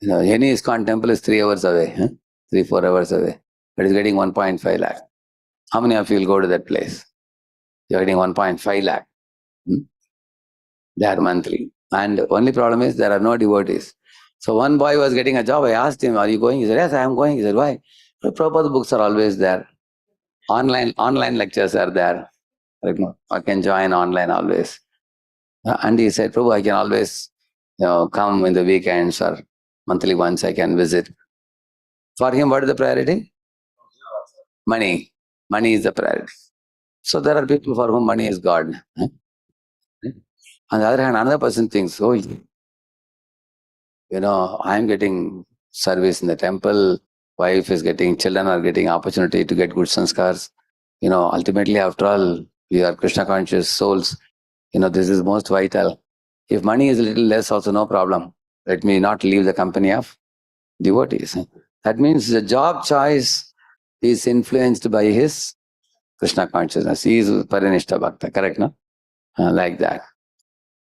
any ISKCON temple is 3 hours away, 3-4 hours away, but he's getting 1.5 lakh. How many of you will go to that place? You're getting 1.5 lakh. They are monthly. And only problem is there are no devotees. So one boy was getting a job. I asked him, "Are you going?" He said, "Yes, I am going." He said, "Why?" Prabhupada books are always there. Online lectures are there. I can join online always. And he said, "Prabhu, I can always come in the weekends or monthly once I can visit." For him, what is the priority? Money. Money is the priority. So there are people for whom money is God. On the other hand, another person thinks, "Oh, I'm getting service in the temple, wife is getting, children are getting opportunity to get good sanskars. Ultimately, after all, we are Krishna conscious souls. This is most vital. If money is a little less, also no problem. Let me not leave the company of devotees." That means the job choice is influenced by his Krishna consciousness. He is Parinishta Bhakta, correct, no? Like that.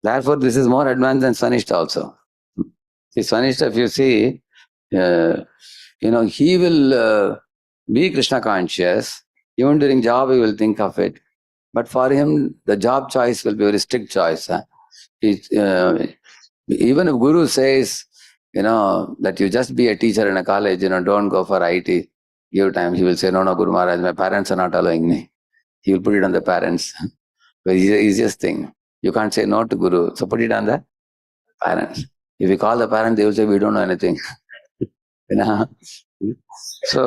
Therefore, this is more advanced than Swanishta also. See, Swanishta, if you see, he will be Krishna conscious. Even during job, he will think of it. But for him, the job choice will be a very strict choice. Even if Guru says, that you just be a teacher in a college, don't go for IT, give time, he will say, "No, Guru Maharaj, my parents are not allowing me." He will put it on the parents. Very easiest thing. You can't say no to Guru, so put it on the parents. If you call the parents, they will say, "We don't know anything." So,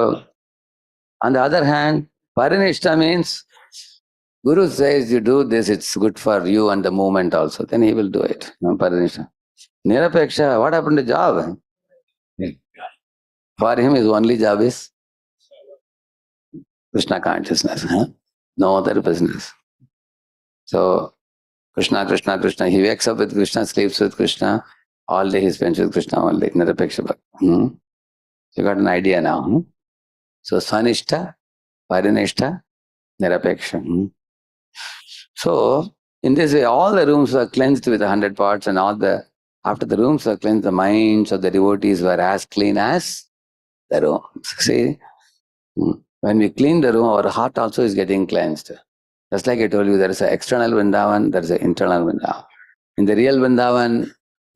on the other hand, Parinishta means Guru says you do this, it's good for you and the movement also. Then he will do it. Parinishta. Nirapeksha, what happened to job? For him, his only job is Krishna consciousness. No other business. So, Krishna, Krishna, Krishna. He wakes up with Krishna, sleeps with Krishna. All day he spends with Krishna only. Nirapeksha. So you got an idea now. So, Swanishta, Parinishta, Nirapeksha. So, in this way, all the rooms were cleansed with 100 parts, and after the rooms were cleansed, the minds of the devotees were as clean as the room. See, when we clean the room, our heart also is getting cleansed. Just like I told you, there is an external Vrindavan, there is an internal Vrindavan. In the real Vrindavan,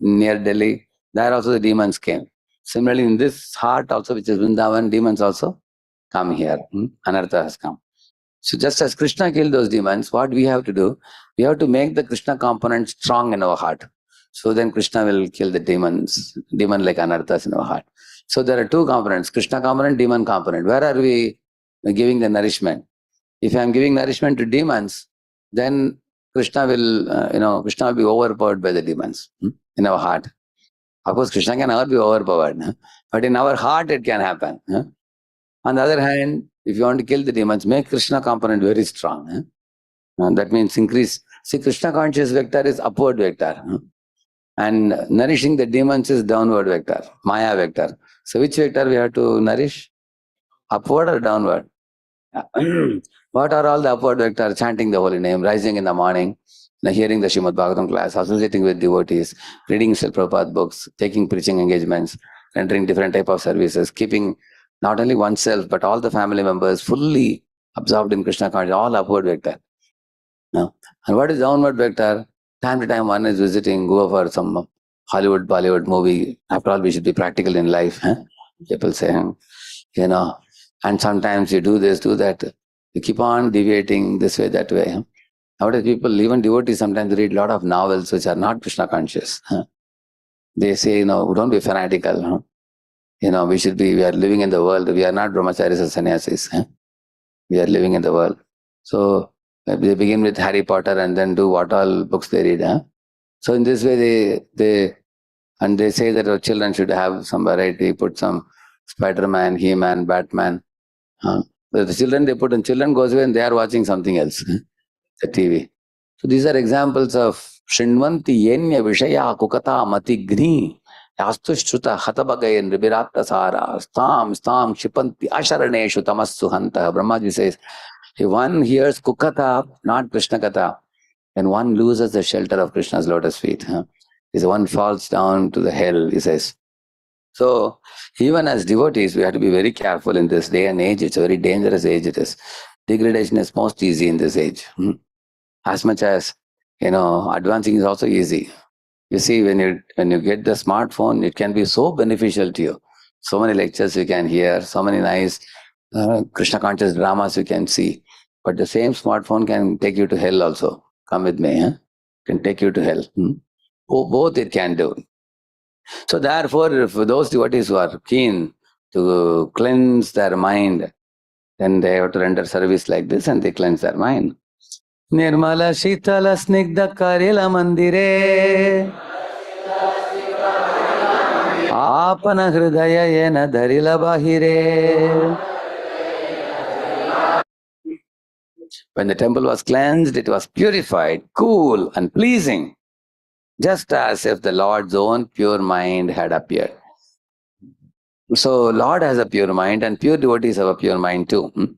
near Delhi, there also the demons came. Similarly, in this heart also, which is Vrindavan, demons also come here. Anartha has come. So just as Krishna killed those demons, what we have to do, we have to make the Krishna component strong in our heart. So then Krishna will kill the demons, demon-like anarthas in our heart. So there are two components, Krishna component, demon component. Where are we giving the nourishment? If I am giving nourishment to demons, then Krishna will, Krishna will be overpowered by the demons in our heart. Of course, Krishna can never be overpowered, but in our heart it can happen. On the other hand, if you want to kill the demons, make Krishna component very strong. And that means increase. See, Krishna conscious vector is upward vector. And nourishing the demons is downward vector, Maya vector. So which vector we have to nourish? Upward or downward? What are all the upward vectors? Chanting the holy name, rising in the morning, hearing the Srimad Bhagavatam class, associating with devotees, reading Srila Prabhupada books, taking preaching engagements, rendering different type of services, keeping not only oneself but all the family members fully absorbed in Krishna consciousness, all upward vector. No? And what is downward vector? Time to time one is visiting, go for some Hollywood, Bollywood movie. After all, we should be practical in life. People say, and sometimes you do this, do that. You keep on deviating this way, that way. Nowadays people, even devotees, sometimes read a lot of novels which are not Krishna conscious. They say, don't be fanatical. We are living in the world. We are not brahmacharis or sannyasis. We are living in the world. So They begin with Harry Potter and then do what all books they read. Huh? So in this way, they say that our children should have some variety. Put some Spider-Man, He-Man, Batman. Huh? But the children they put, and children goes away and they are watching something else, the TV. So these are examples of Shinvanti Yenya Vishaya Kukata Mati Gni Yastu Shruta Hatabagayan Ribirata Sara Stam Shipanti Asharaneshu Tamassu Hanta. Brahmaji says, if one hears Kukata, not Krishna Katha, then one loses the shelter of Krishna's lotus feet. If one falls down to the hell, he says. So, even as devotees, we have to be very careful in this day and age. It's a very dangerous age it is. Degradation is most easy in this age. As much as, advancing is also easy. You see, when you get the smartphone, it can be so beneficial to you. So many lectures you can hear, so many nice Krishna conscious dramas you can see. But the same smartphone can take you to hell also. Come with me. Can take you to hell. Both it can do. So therefore, for those devotees who are keen to cleanse their mind, then they have to render service like this and they cleanse their mind. Nirmala Shitala Snigdha Karila Mandire Apana Hridaya Yena Dharila Bahire. When the temple was cleansed, it was purified, cool and pleasing, just as if the Lord's own pure mind had appeared. So Lord has a pure mind and pure devotees have a pure mind too.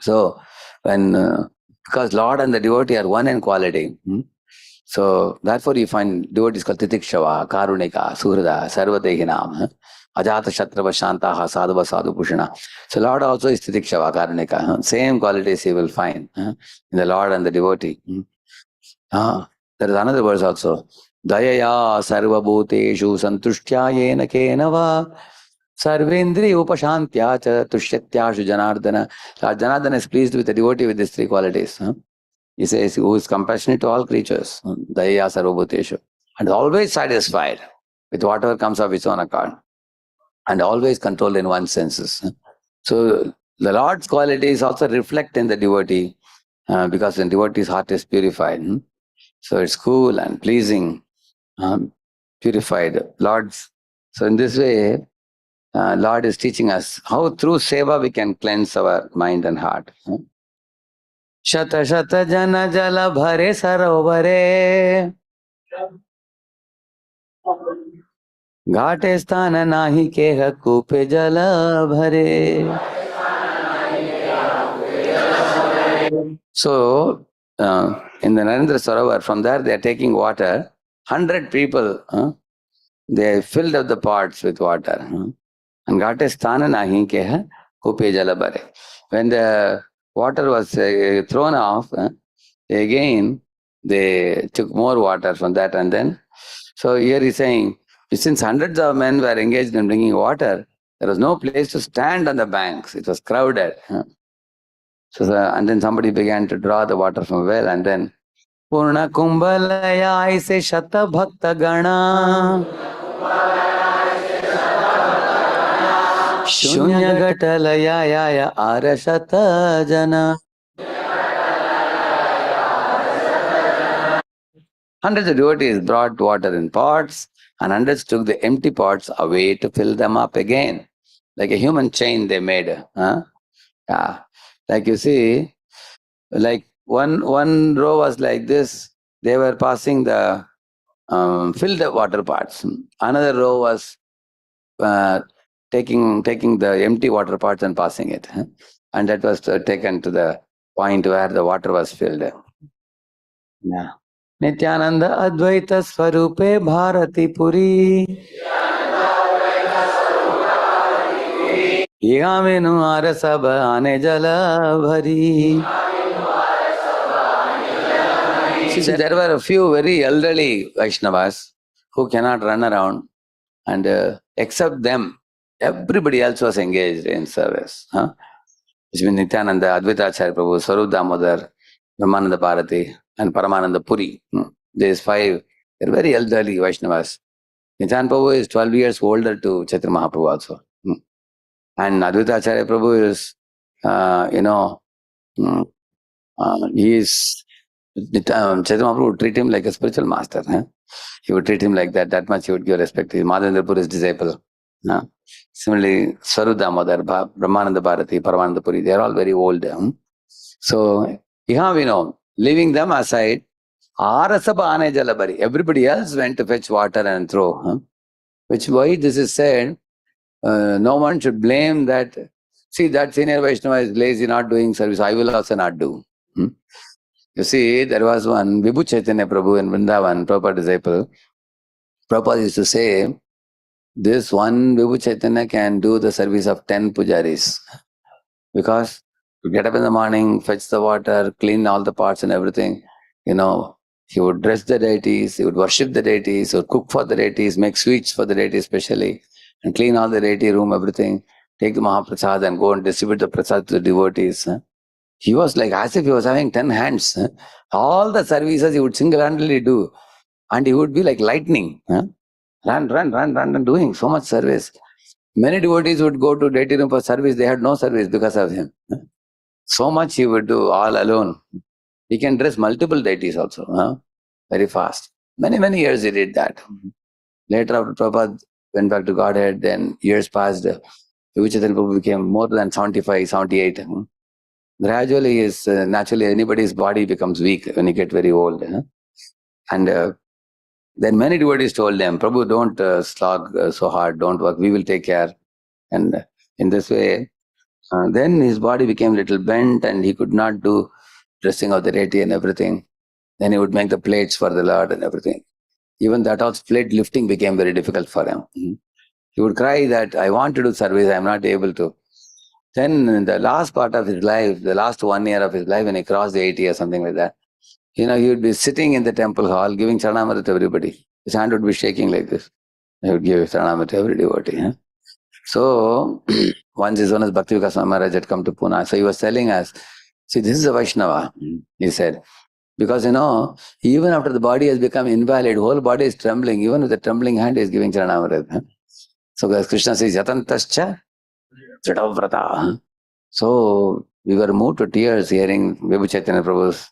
So because Lord and the devotee are one in quality, so therefore you find devotees called Titikshava, Karunika, Suhrada, Sarvadehinam, Ajata Shatrava Shantaha, Sadhava Sadhu Pushana. So Lord also is Titikshava, Karunika. Same qualities you will find in the Lord and the devotee. There is another verse also. Dayaya Sarva Bhuteshu Santushtya Yena Kenava Sarvendri Upashantya Cha Tushyatyashu Janardana. Lord Janardana is pleased with the devotee with these three qualities. He says, who is compassionate to all creatures, Daya Sarvabhuteshu, and always satisfied with whatever comes of its own accord, and always controlled in one's senses. So the Lord's qualities also reflect in the devotee, because the devotee's heart is purified. So it's cool and pleasing, purified. Lord's. So in this way, Lord is teaching us how through seva we can cleanse our mind and heart. Shata shata jana jala bhare sarovare घाटे स्थान नाही केह कूपे जल भरे. So, in the Narendra Sarovar, from there they are taking water. 100 people, they filled up the pots with water. And Ghate sthana nahi keha kupe jala bare. When the water was thrown off, again they took more water from that, and then, so here he's saying, since hundreds of men were engaged in bringing water, there was no place to stand on the banks. It was crowded. So, and then somebody began to draw the water from a well, and then Purna Kumbhalaya Aise Shata Bhakta Gana Shunya Gatalaya Yaya Arashata Jana. Hundreds of devotees brought water in pots, and hundreds took the empty pots away to fill them up again. Like a human chain they made. Yeah. Like you see, like one row was like this. They were passing the filled water pots. Another row was taking the empty water pots and passing it. And that was taken to the point where the water was filled. Yeah. Nityananda Advaita Swarupe Bharati Puri Yaminu Arasabha Ane Jala Bhari. See, there were a few very elderly Vaishnavas who cannot run around, and except them, everybody else was engaged in service. Which means Nityananda, Advaita Acharya Prabhu, Swarup Damodar, Brahmananda Bharati, and Paramananda Puri. These five, they're very elderly Vaishnavas. Nityananda Prabhu is 12 years older to Chaitanya Mahaprabhu also. And Advaita Acharya Prabhu is, He is, Chaitanya Mahaprabhu would treat him like a spiritual master. He would treat him like that. That much he would give respect. He is Madhavendra his disciple. Similarly, Swarup Damodar, Brahmananda Bharati, Paramananda Puri, they are all very old. So, here we know, leaving them aside, Arasabhane Jalabari, everybody else went to fetch water and throw. Which why this is said, no one should blame that. See, that senior Vaishnava is lazy, not doing service. I will also not do. You see, there was one Vibhu Chaitanya Prabhu in Vrindavan, Prabhupada disciple. Prabhupada used to say, this one Vibhu Chaitanya can do the service of 10 pujaris. Because you get up in the morning, fetch the water, clean all the pots and everything. He would dress the deities, he would worship the deities, he would cook for the deities, make sweets for the deities especially, and clean all the deity room, everything. Take the Mahaprasad and go and distribute the prasad to the devotees. He was like as if he was having 10 hands. All the services he would single-handedly do. And he would be like lightning. Run, and doing so much service. Many devotees would go to deity room for service. They had no service because of him. So much he would do all alone. He can dress multiple deities also. Very fast. Many years he did that. Later after Prabhupada went back to Godhead, then years passed. Vivechaitanya Prabhu became more than 75, 78. Gradually, naturally anybody's body becomes weak when you get very old. And then many devotees told them, Prabhu, don't slog so hard, don't work, we will take care. And in this way, then his body became a little bent and he could not do dressing of the deity and everything. Then he would make the plates for the Lord and everything. Even that also, plate lifting became very difficult for him. He would cry that, I want to do service, I am not able to. Then in the last part of his life, the last 1 year of his life, when he crossed the 80 or something like that, he would be sitting in the temple hall giving Charanamrita to everybody. His hand would be shaking like this. He would give Charanamrita to every devotee. So, once his own Bhakti Vikas Maharaj had come to Pune. So he was telling us, see, this is a Vaishnava, he said. Because, even after the body has become invalid, whole body is trembling. Even with a trembling hand, he is giving Charanamrita. So, as Krishna says, Yatantascha Tritavrata. So, we were moved to tears hearing Vibhu Chaitanya Prabhu's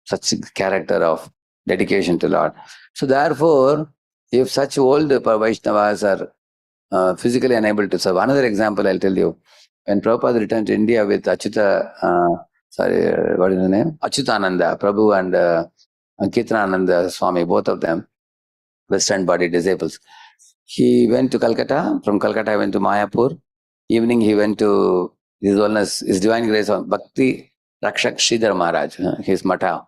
such character of dedication to Lord. So, therefore, if such old Vaishnavas are physically unable to serve. Another example I'll tell you. When Prabhupada returned to India with what is his name? Achyutananda, Prabhu and Kirtanananda Swami, both of them, Western body disciples. He went to Calcutta. From Calcutta, he went to Mayapur. Evening, he went to His Divine Grace of Bhakti Rakshak Sridhar Maharaj, his Matha.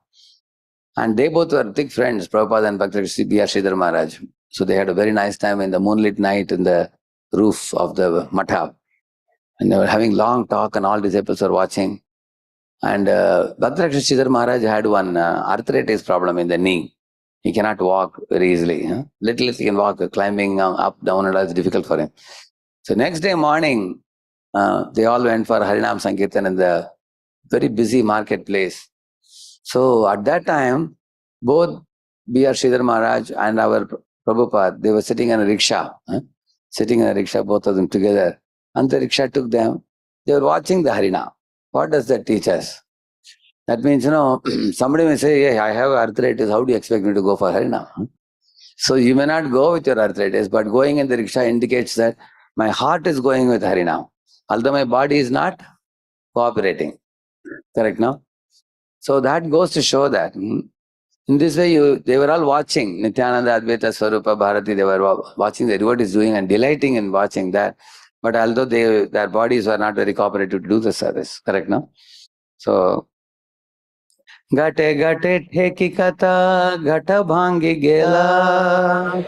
And they both were thick friends, Prabhupada and Bhakti B.R. Sridhar Maharaj. So they had a very nice time in the moonlit night in the roof of the Matha. And they were having long talk and all disciples were watching. And Bhakti Sridhar Maharaj had one arthritis problem in the knee. He cannot walk very easily. Little he can walk, climbing up, down, and all is difficult for him. So next day morning, they all went for Harinam Sankirtan in the very busy marketplace. So at that time, both B.R. Sridhar Maharaj and our Prabhupada, they were sitting in a rickshaw. Sitting in a rickshaw, both of them together. And the rickshaw took them. They were watching the Harinam. What does that teach us? That means, somebody may say, yeah, I have arthritis. How do you expect me to go for Harinam? So you may not go with your arthritis, but going in the rickshaw indicates that my heart is going with Harinam. Although my body is not cooperating. Correct, no? So that goes to show that. In this way, they were all watching. Nityananda, Advaita, Swarupa, Bharati, they were watching the devotees doing and delighting in watching that. But although their bodies were not very cooperative to do the service. Correct, no? So, Gate gate theki kata, gata bhangi gela.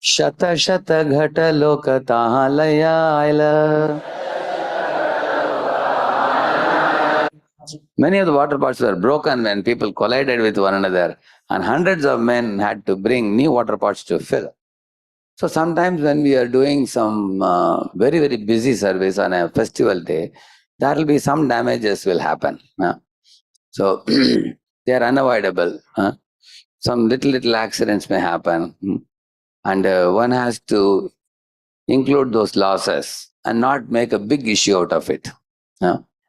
Shata shata ghata loka taha laya aila. Many of the water pots were broken when people collided with one another, and hundreds of men had to bring new water pots to fill. So sometimes when we are doing some very busy service on a festival day, there will be some damages will happen. So they are unavoidable. Some little accidents may happen, and one has to include those losses and not make a big issue out of it.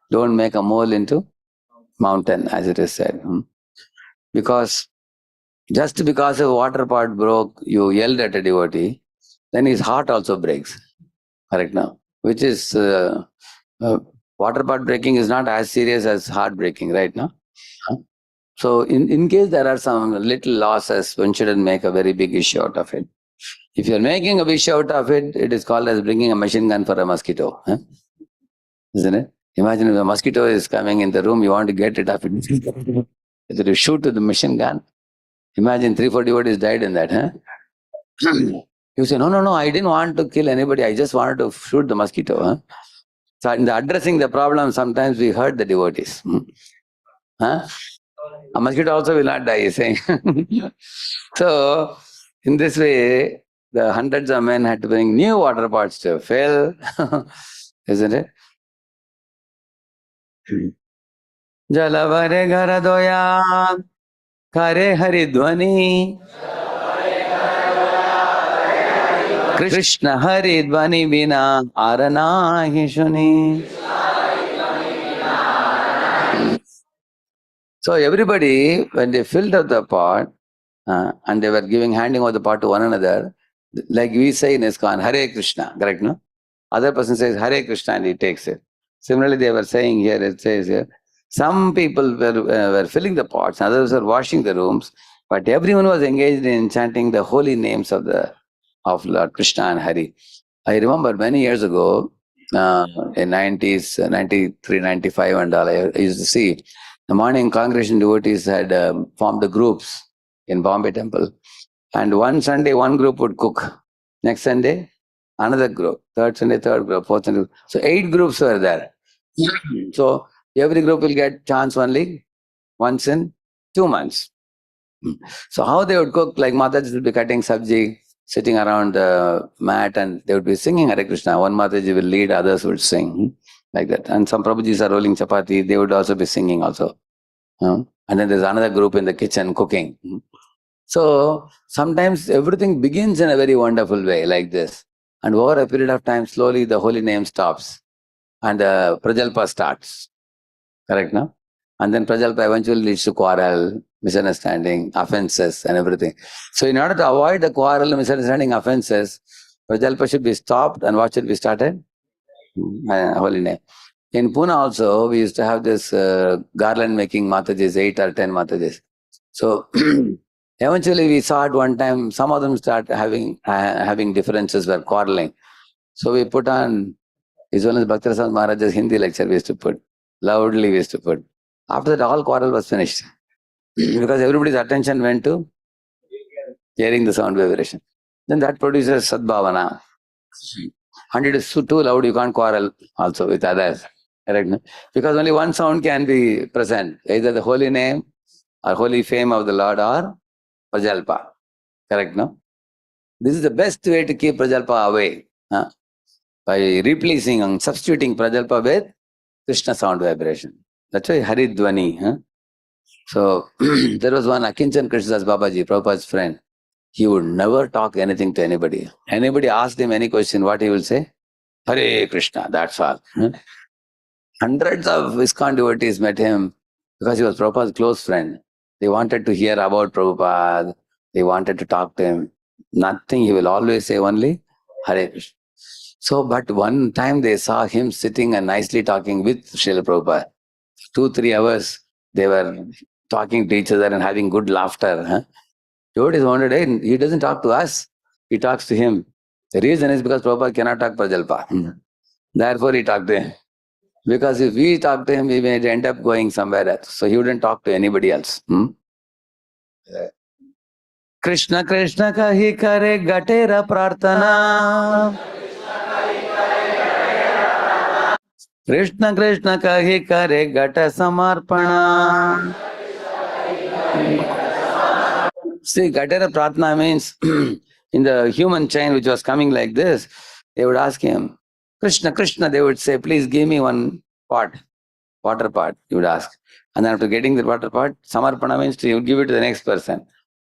Don't make a mole into mountain, as it is said. Because just because a water pot broke, you yelled at a devotee, then his heart also breaks. Correct now? Which is uh, water pot breaking is not as serious as heart breaking, right now. So in case there are some little losses, one shouldn't make a very big issue out of it. If you're making a big issue out of it, it is called as bringing a machine gun for a mosquito. Isn't it? Imagine if a mosquito is coming in the room, you want to get it off. If you shoot with the machine gun, imagine 3-4 devotees died in that. You say, no, I didn't want to kill anybody. I just wanted to shoot the mosquito. So in the addressing the problem, sometimes we hurt the devotees. A mosquito also will not die, you saying. So in this way, the hundreds of men had to bring new water pots to fill, isn't it? Jalavare Garadoya Kare Haridwani Krishna Haridwani Vina Arana Hishuni. So everybody, when they filled up the pot, and they were handing over the pot to one another, like we say in ISKCON, Hare Krishna, correct, no? Other person says Hare Krishna and he takes it. Similarly, they were saying here, it says here, some people were filling the pots, others were washing the rooms, but everyone was engaged in chanting the holy names of Lord Krishna and Hari. I remember many years ago, in 90s, 93, 95 and all, I used to see the morning congregation devotees had formed the groups in Bombay temple. And one Sunday, one group would cook. Next Sunday, another group. Third Sunday, third group. Fourth Sunday. So 8 groups were there. So every group will get chance only once in 2 months. So how they would cook, like Mataji would be cutting sabji, sitting around the mat, and they would be singing Hare Krishna. One Mataji will lead, others would sing, like that. And some Prabhujis are rolling chapati, they would also be singing also. And then there's another group in the kitchen cooking. So sometimes everything begins in a very wonderful way like this. And over a period of time, slowly the holy name stops and the Prajalpa starts. Correct, no? And then Prajalpa eventually leads to quarrel, misunderstanding, offenses and everything. So in order to avoid the quarrel, misunderstanding, offenses, Prajalpa should be stopped and what should be started? Holy name. In Pune also, we used to have this garland making Matajis, 8 or 10 Matajis. So eventually we saw at one time, some of them start having differences, were quarreling. So we put on, his one is Bhakti Maharaj's Hindi lecture we used to put, loudly we used to put. After that, all quarrel was finished. Because everybody's attention went to hearing the sound vibration. Then that produces Sadbhavana. And it is too loud, you can't quarrel also with others. Correct? No? Because only one sound can be present, either the holy name or holy fame of the Lord or Prajalpa. Correct, no? This is the best way to keep Prajalpa away. By replacing and substituting Prajalpa with Krishna sound vibration. That's why Haridwani. So there was one Akinchan Krishnadas Babaji, Prabhupada's friend. He would never talk anything to anybody. Anybody asked him any question, what he will say? Hare Krishna, that's all. Hundreds of ISKCON devotees met him because he was Prabhupada's close friend. They wanted to hear about Prabhupada. They wanted to talk to him. Nothing, he will always say only Hare Krishna. So, but one time they saw him sitting and nicely talking with Srila Prabhupada. 2-3 hours they were talking to each other and having good laughter. Devotees wondered, hey, he doesn't talk to us, he talks to him. The reason is because Prabhupada cannot talk Prajalpa. Therefore he talked to him. Because if we talk to him, we may end up going somewhere else. So he wouldn't talk to anybody else. Krishna Krishna kahi kare gatera prarthana. Krishna Krishna kahi kare gata samarpana. See, gatera prarthana means in the human chain which was coming like this, they would ask him, Krishna, Krishna, they would say, please give me one pot, water pot, you would ask. And then after getting the water pot, samarpana means you would give it to the next person.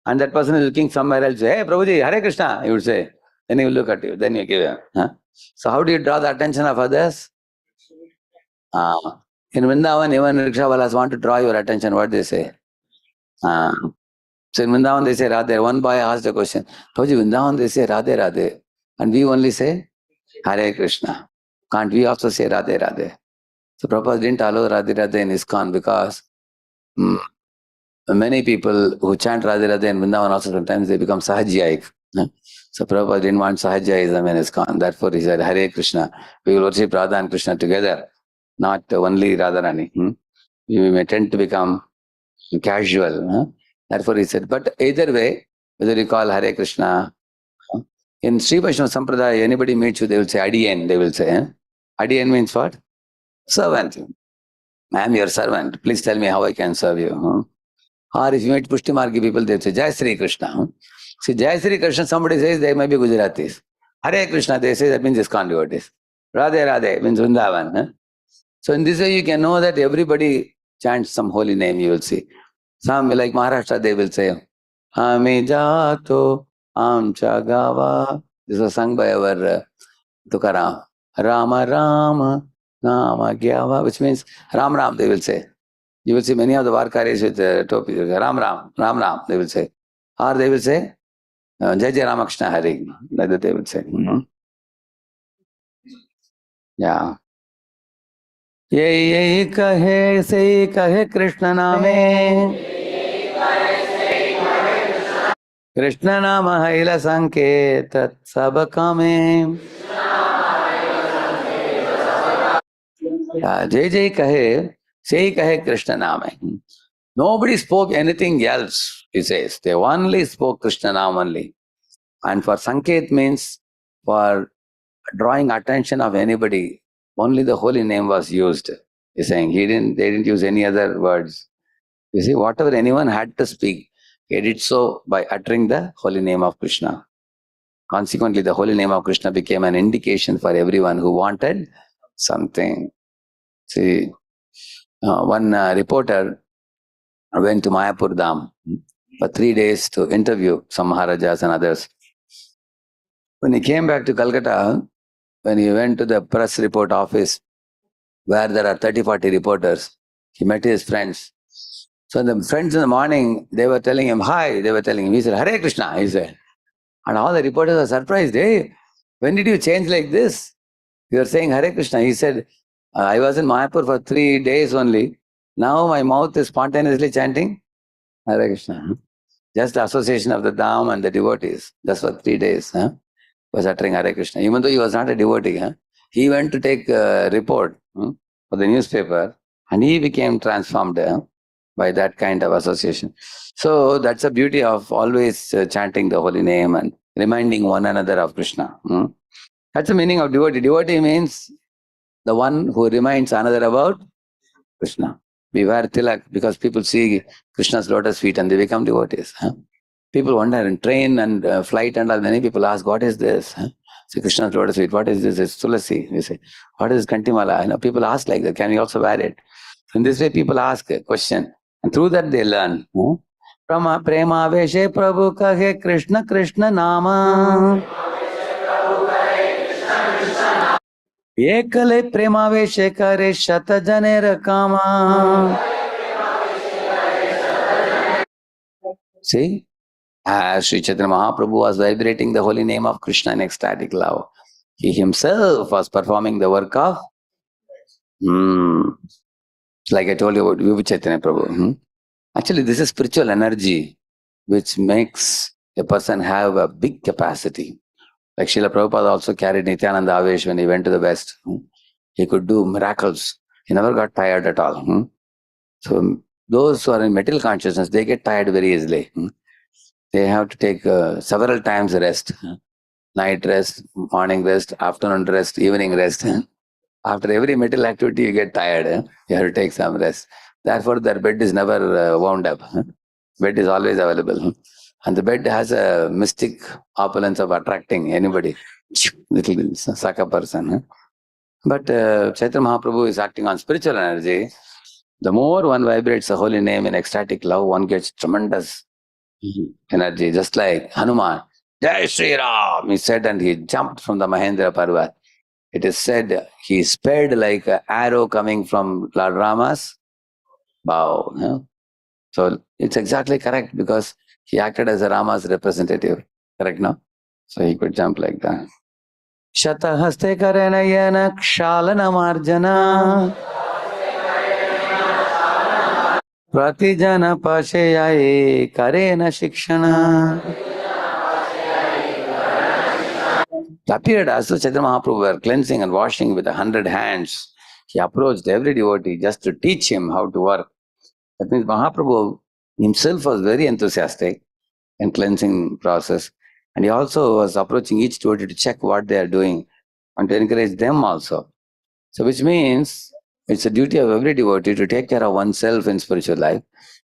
And that person is looking somewhere else, hey, Prabhuji, Hare Krishna, he would say. Then he will look at you, then you give him. So how do you draw the attention of others? In Vrindavan, even rickshawalas want to draw your attention. What they say? So in Vrindavan, they say Radhe. One boy asked a question. Prabhuji, Vrindavan, they say Radhe, Radhe. And we only say Hare Krishna. Can't we also say Radhe, Radhe? So Prabhupada didn't allow Radhe, Radhe in ISKCON because mm, many people who chant Radhe, Radhe in Vrindavan also sometimes they become Sahajiyaik. So Prabhupada didn't want Sahajiyaism in ISKCON. Therefore he said Hare Krishna. We will worship Radha and Krishna together, not only Radharani. We may tend to become casual. Therefore he said, but either way, whether you call Hare Krishna, in Sri Vaishnava Sampradaya, anybody meets you, they will say Adiyan, they will say. Adiyan means what? Servant. I am your servant. Please tell me how I can serve you. Or if you meet Pushti Margi people, they say Jai Sri Krishna. See, Jai Sri Krishna, somebody says they may be Gujaratis. Hare Krishna, they say that means ISKCON devotees. Radhe Radhe means Vrindavan. So in this way, you can know that everybody chants some holy name, you will see. Some like Maharashtra, they will say, Ami Jato Amcha Gava. This was sung by our Tukaram. Rama Rama Nama Gyava, which means Ram Ram, they will say. You will see many of the Varkaris with topi, Ram Ram, Ram Ram, they will say. Or they will say, Jai Jai Ramakrishna Hari, like that they will say. Yeah. Ye kahe se kahe Krishna name. Krishna nama haila sanket sab kame. Jai Jai kahe, say kahe Krishna name. Nobody spoke anything else, he says. They only spoke Krishna name only. And for sanket means for drawing attention of anybody, only the holy name was used. He's saying they didn't use any other words. You see, whatever anyone had to speak, he did so by uttering the holy name of Krishna. Consequently, the holy name of Krishna became an indication for everyone who wanted something. See, one reporter went to Mayapur Dham for 3 days to interview some Maharajas and others. When he came back to Calcutta, when he went to the press report office, where there are 30-40 reporters, he met his friends. So the friends in the morning, they were telling him, hi, they were telling him, he said, Hare Krishna, he said. And all the reporters are surprised, hey, when did you change like this? You are saying Hare Krishna. He said, I was in Mayapur for 3 days only. Now my mouth is spontaneously chanting Hare Krishna. Just the association of the Dham and the devotees, just for 3 days, was uttering Hare Krishna. Even though he was not a devotee, he went to take a report for the newspaper and he became transformed by that kind of association. So that's the beauty of always chanting the holy name and reminding one another of Krishna. That's the meaning of devotee. Devotee means the one who reminds another about Krishna. We wear tilak because people see Krishna's lotus feet and they become devotees. People wonder in train and flight and all, many people ask, what is this? See, Krishna's lotus feet, what is this? It's Tulasi. We say, what is Kantimala? People ask like that, can we also wear it? In this way, people ask a question. And through that they learn. Prama prema veshe prabhu kahe Krishna Krishna nama. Ekale prema veshe kare shata janera kama. See? As Sri Chaitanya Mahaprabhu was vibrating the holy name of Krishna in ecstatic love, he himself was performing the work of, like I told you about Vibhu Chaitanya Prabhu. Actually, this is spiritual energy which makes a person have a big capacity. Like Srila Prabhupada also carried Nityananda Avesh when he went to the West. He could do miracles. He never got tired at all. So those who are in material consciousness, they get tired very easily. They have to take several times rest. Night rest, morning rest, afternoon rest, evening rest. After every material activity, you get tired. You have to take some rest. Therefore, their bed is never wound up. Bed is always available. And the bed has a mystic opulence of attracting anybody. Little Saka person. But Chaitanya Mahaprabhu is acting on spiritual energy. The more one vibrates the holy name in ecstatic love, one gets tremendous energy. Just like Hanuman, Jai Shri Ram, he said, and he jumped from the Mahendra Parvat. it is said he sped like an arrow coming from Lord Rama's bow. So it's exactly correct because he acted as a Rama's representative. Correct, no? So he could jump like that. Shatahaste karenayana kshalana marjana pratijana pashayaye karena shikshana. It appeared as though Chaitanya Mahaprabhu were cleansing and washing with 100 hands. He approached every devotee just to teach him how to work. That means Mahaprabhu himself was very enthusiastic in cleansing process. And he also was approaching each devotee to check what they are doing and to encourage them also. So which means it's a duty of every devotee to take care of oneself in spiritual life.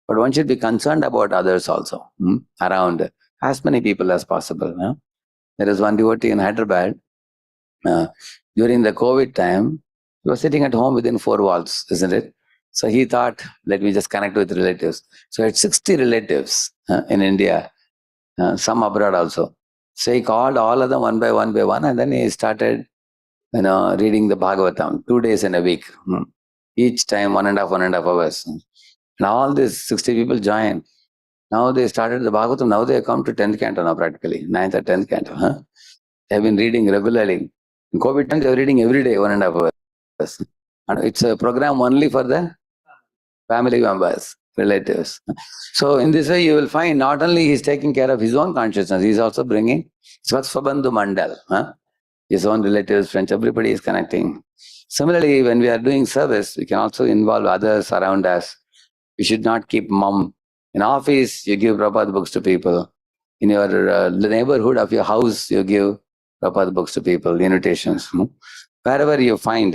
But one should be concerned about others also, around as many people as possible. There is one devotee in Hyderabad. During the COVID time, he was sitting at home within four walls, isn't it? So he thought, let me just connect with relatives. So he had 60 relatives in India, some abroad also. So he called all of them one by one, and then he started, reading the Bhagavatam 2 days in a week. Each time 1.5 hours. Now all these 60 people joined. Now they started the Bhagavatam. Now they have come to 10th canto now practically, 9th or 10th canto. They have been reading regularly. In COVID time, they were reading every day 1.5 hours. And it's a program only for the family members, relatives. So in this way, you will find not only he's taking care of his own consciousness, he's also bringing Svatsvabandhu Mandal. His own relatives, friends, everybody is connecting. Similarly, when we are doing service, we can also involve others around us. We should not keep mum. In office, you give Prabhupada books to people. In your the neighborhood of your house, you give Prabhupada books to people, invitations. Wherever you find,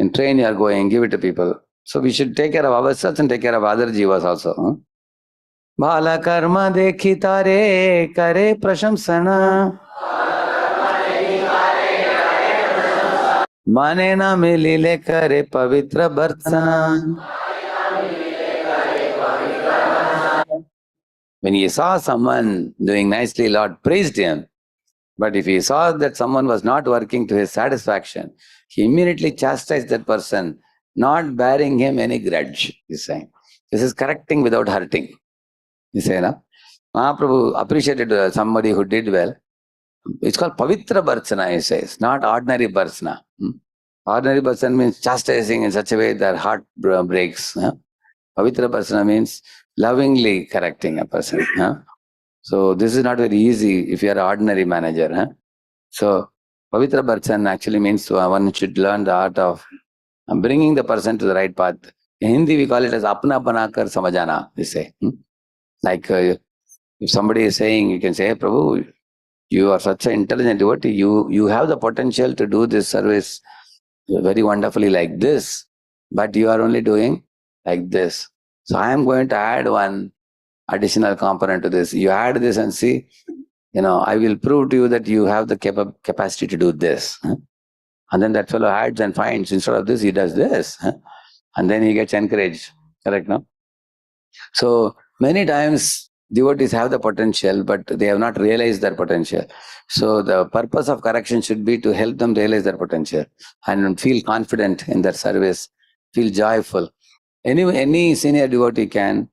in train you are going, give it to people. So we should take care of ourselves and take care of other jivas also. Bhala karma dekhi tare kare prashamsana. Mane na milile kare pavitra bhartana. When he saw someone doing nicely, Lord praised him. But if he saw that someone was not working to his satisfaction, he immediately chastised that person, not bearing him any grudge, he's saying. This is correcting without hurting. You say, no? Mahaprabhu appreciated somebody who did well. It's called Pavitra Bharsana, he says, not ordinary Bharsana. Ordinary Bharsana means chastising in such a way that heart breaks. Pavitra Bharsana means lovingly correcting a person. So this is not very easy if you are an ordinary manager. So Pavitra Bharsana actually means one should learn the art of bringing the person to the right path. In Hindi we call it as apna banakar samajana, we say. Like if somebody is saying, you can say, hey, Prabhu, you are such an intelligent devotee, you have the potential to do this service very wonderfully like this, but you are only doing like this. So I am going to add one additional component to this. You add this and see, I will prove to you that you have the capacity to do this. And then that fellow adds and finds, instead of this, he does this. And then he gets encouraged. Correct, no? So many times devotees have the potential, but they have not realized their potential. So the purpose of correction should be to help them realize their potential and feel confident in their service, feel joyful. Any senior devotee can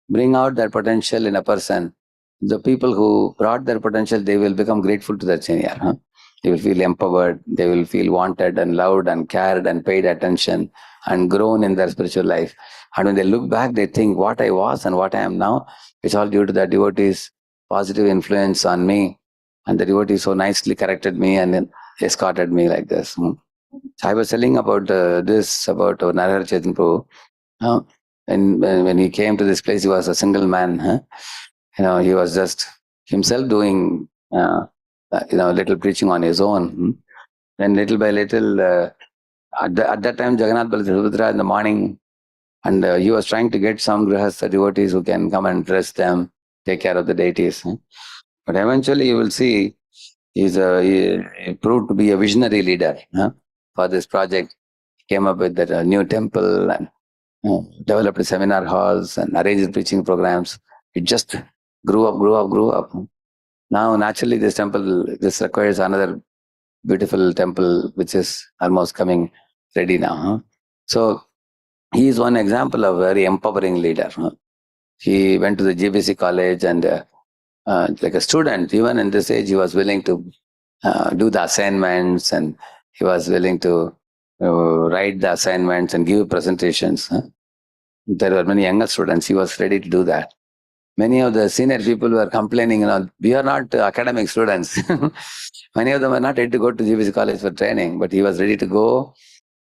bring out their potential in a person. The people who brought their potential, they will become grateful to their senior. They will feel empowered, they will feel wanted and loved and cared and paid attention and grown in their spiritual life. And when they look back, they think what I was and what I am now, it's all due to the devotee's positive influence on me. And the devotee so nicely corrected me and then escorted me like this. So I was telling about this, about Narahari Chaitanya Prabhu. And when he came to this place, he was a single man. He was just himself doing, little preaching on his own. Then little by little, at that time, Jagannath Baladev in the morning, and he was trying to get some grihastha devotees who can come and dress them, take care of the deities. But eventually, you will see, he proved to be a visionary leader for this project. He came up with that new temple and developed seminar halls and arranged preaching programs. It just grew up. Now, naturally, this temple, this requires another beautiful temple which is almost coming ready now. So he is one example of a very empowering leader. He went to the GBC college and like a student, even in this age, he was willing to do the assignments, and he was willing to write the assignments and give presentations. There were many younger students. He was ready to do that. Many of the senior people were complaining, we are not academic students. Many of them were not ready to go to GBC college for training, but he was ready to go,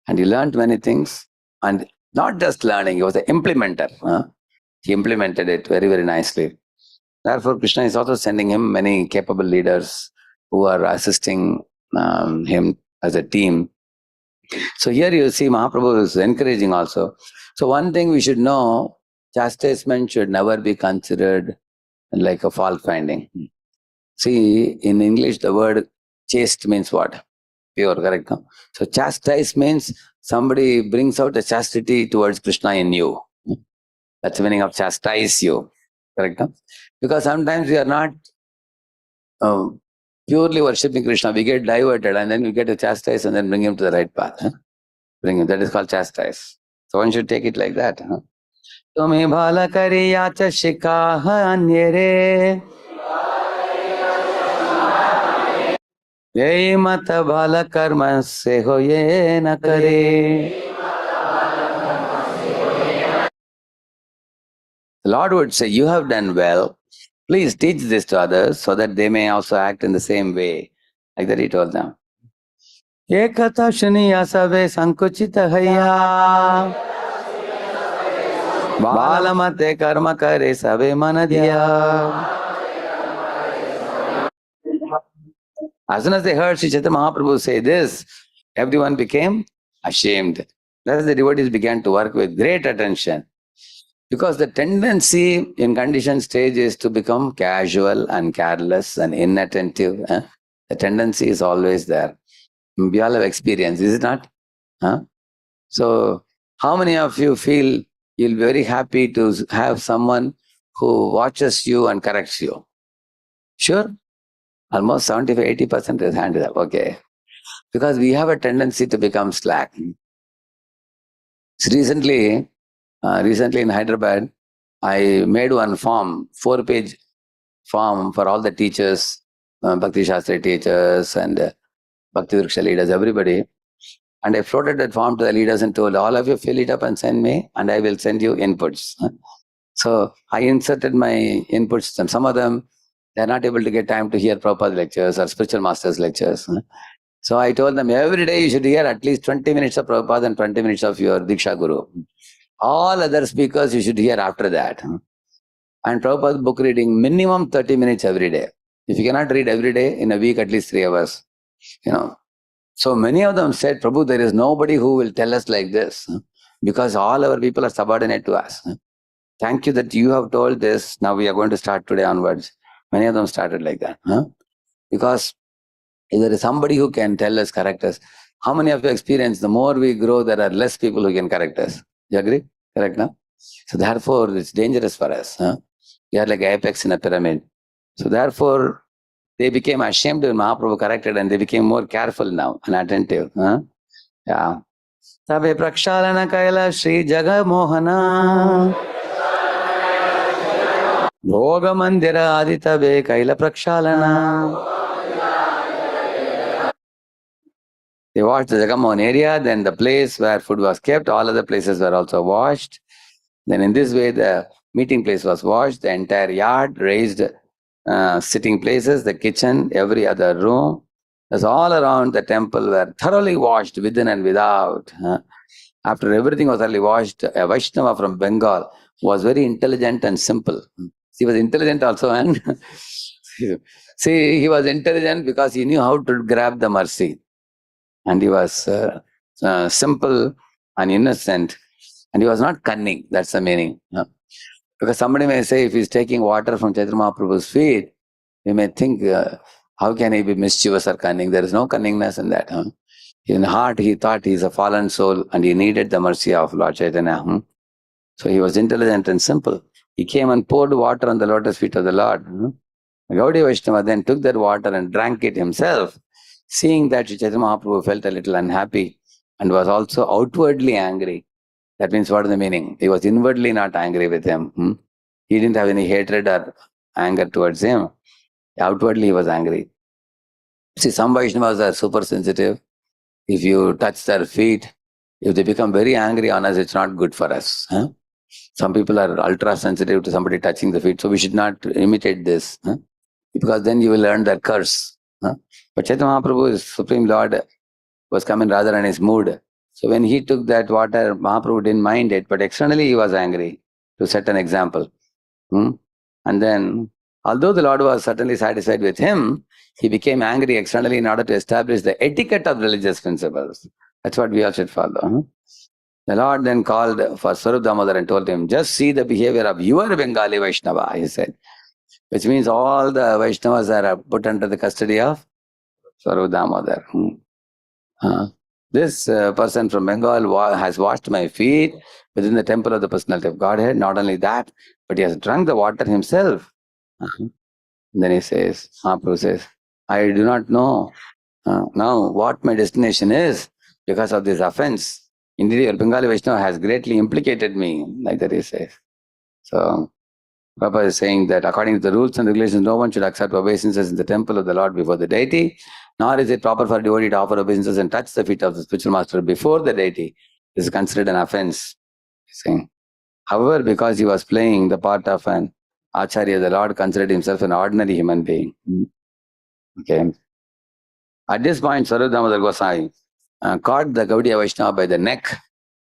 and he learned many things. And not just learning, he was an implementer. He implemented it very, very nicely. Therefore, Krishna is also sending him many capable leaders who are assisting him as a team. So here you see Mahaprabhu is encouraging also. So one thing we should know, chastisement should never be considered like a fault finding. See, in English, the word chaste means what? Pure, correct? No? So chastise means somebody brings out a chastity towards Krishna in you. That's the meaning of chastise you, correct? No? Because sometimes we are not purely worshipping Krishna. We get diverted and then we get to chastise and then bring him to the right path. Bring him. That is called chastise. So one should take it like that. Tumi bhala kariya cha shikah anyere ye mata bhala karma se hoye na kare. The Lord would say, you have done well. Please teach this to others so that they may also act in the same way. Like that he told them. Ekata shuniya sabe sankuchita haya balamate karma kare sabe manadiya. As soon as they heard Sri Chaitanya Mahaprabhu say this, everyone became ashamed. Thus the devotees began to work with great attention. Because the tendency in conditioned stage is to become casual and careless and inattentive. The tendency is always there. We all have experience, is it not? So, how many of you feel you'll be very happy to have someone who watches you and corrects you? Sure? Almost 75-80% is handed up. Okay. Because we have a tendency to become slack. Recently in Hyderabad, I made one form, 4-page form for all the teachers, Bhakti Shastri teachers and Bhakti Vriksha leaders, everybody. And I floated that form to the leaders and told, all of you fill it up and send me, and I will send you inputs. So I inserted my inputs, and some of them, they're not able to get time to hear Prabhupada lectures or spiritual masters lectures. So I told them, every day you should hear at least 20 minutes of Prabhupada and 20 minutes of your Diksha Guru. All other speakers you should hear after that. And Prabhupada's book reading, minimum 30 minutes every day. If you cannot read every day, in a week at least 3 hours. So many of them said, Prabhu, there is nobody who will tell us like this, because all our people are subordinate to us. Thank you that you have told this. Now we are going to start today onwards. Many of them started like that. Because if there is somebody who can tell us, correct us, how many of you experience, the more we grow, there are less people who can correct us. You agree? Correct, no? So therefore, it's dangerous for us. We are like apex in a pyramid. So therefore, they became ashamed when Mahaprabhu corrected, and they became more careful now and attentive. Yeah. Tabe prakshalana kaila Sri Jagamohana Bhoga Mandira Aditabe kaila prakshalana. They washed the Jagamohan area, then the place where food was kept, all other places were also washed. Then in this way, the meeting place was washed, the entire yard, raised sitting places, the kitchen, every other room. Thus all around the temple were thoroughly washed within and without. After everything was thoroughly washed, a Vaishnava from Bengal was very intelligent and simple. He was intelligent also, and see, he was intelligent because he knew how to grab the mercy. And he was simple and innocent, and he was not cunning. That's the meaning. Because somebody may say, if he's taking water from Chaitanya Mahaprabhu's feet, you may think, how can he be mischievous or cunning? There is no cunningness in that. In heart, he thought he is a fallen soul and he needed the mercy of Lord Chaitanya. So he was intelligent and simple. He came and poured water on the lotus feet of the Lord. Gaudiya Vaishnava then took that water and drank it himself. Seeing that, Chaitanya Mahaprabhu felt a little unhappy and was also outwardly angry. That means what is the meaning? He was inwardly not angry with him. He didn't have any hatred or anger towards him. Outwardly he was angry. See, some Vaishnavas are super sensitive. If you touch their feet, if they become very angry on us, it's not good for us. Some people are ultra sensitive to somebody touching the feet, so we should not imitate this. Because then you will learn their curse. But Chaitanya Mahaprabhu, Supreme Lord, was coming rather in his mood. So when he took that water, Mahaprabhu didn't mind it, but externally he was angry to set an example. And then, although the Lord was certainly satisfied with him, he became angry externally in order to establish the etiquette of religious principles. That's what we all should follow. The Lord then called for Swarup Damodar and told him, just see the behavior of your Bengali Vaishnava, he said. Which means all the Vaishnavas are put under the custody of Swarup Damodar. This person from Bengal has washed my feet within the temple of the personality of Godhead. Not only that, but he has drunk the water himself. Then he says, Mahaprabhu says, I do not know now what my destination is because of this offense. Indeed, your Bengali Vaishnava has greatly implicated me, like that he says. So, Prabhupada is saying that according to the rules and regulations, no one should accept obeisances in the temple of the Lord before the deity, nor is it proper for a devotee to offer obeisances and touch the feet of the spiritual master before the deity. This is considered an offense. He's saying. However, because he was playing the part of an Acharya, the Lord considered himself an ordinary human being. Okay. At this point, Swarup Damodar Gosai caught the Gaudiya Vaishnava by the neck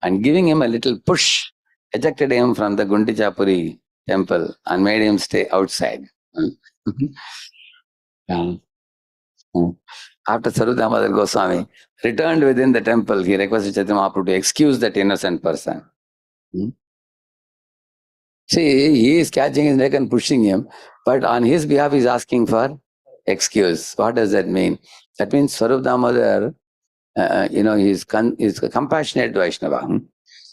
and giving him a little push, ejected him from the Gundica temple and made him stay outside. After Swarup Damodar Goswami returned within the temple, he requested Chaitanya Mahaprabhu to excuse that innocent person. See, he is catching his neck and pushing him, but on his behalf he is asking for excuse. What does that mean? That means Swarup Damodar, he is a compassionate Vaishnava.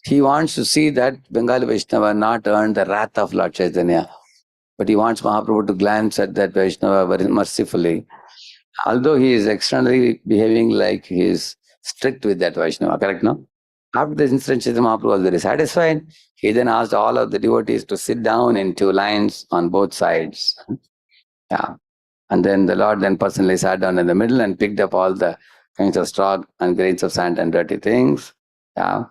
He wants to see that Bengali Vaishnava not earn the wrath of Lord Chaitanya, but he wants Mahaprabhu to glance at that Vaishnava very mercifully. Although he is externally behaving like he is strict with that Vaishnava, correct, no? After this incident, Chaitanya Mahaprabhu was very satisfied. He then asked all of the devotees to sit down in 2 lines on both sides. Yeah. And then the Lord then personally sat down in the middle and picked up all the kinds of straw and grains of sand and dirty things. Yeah.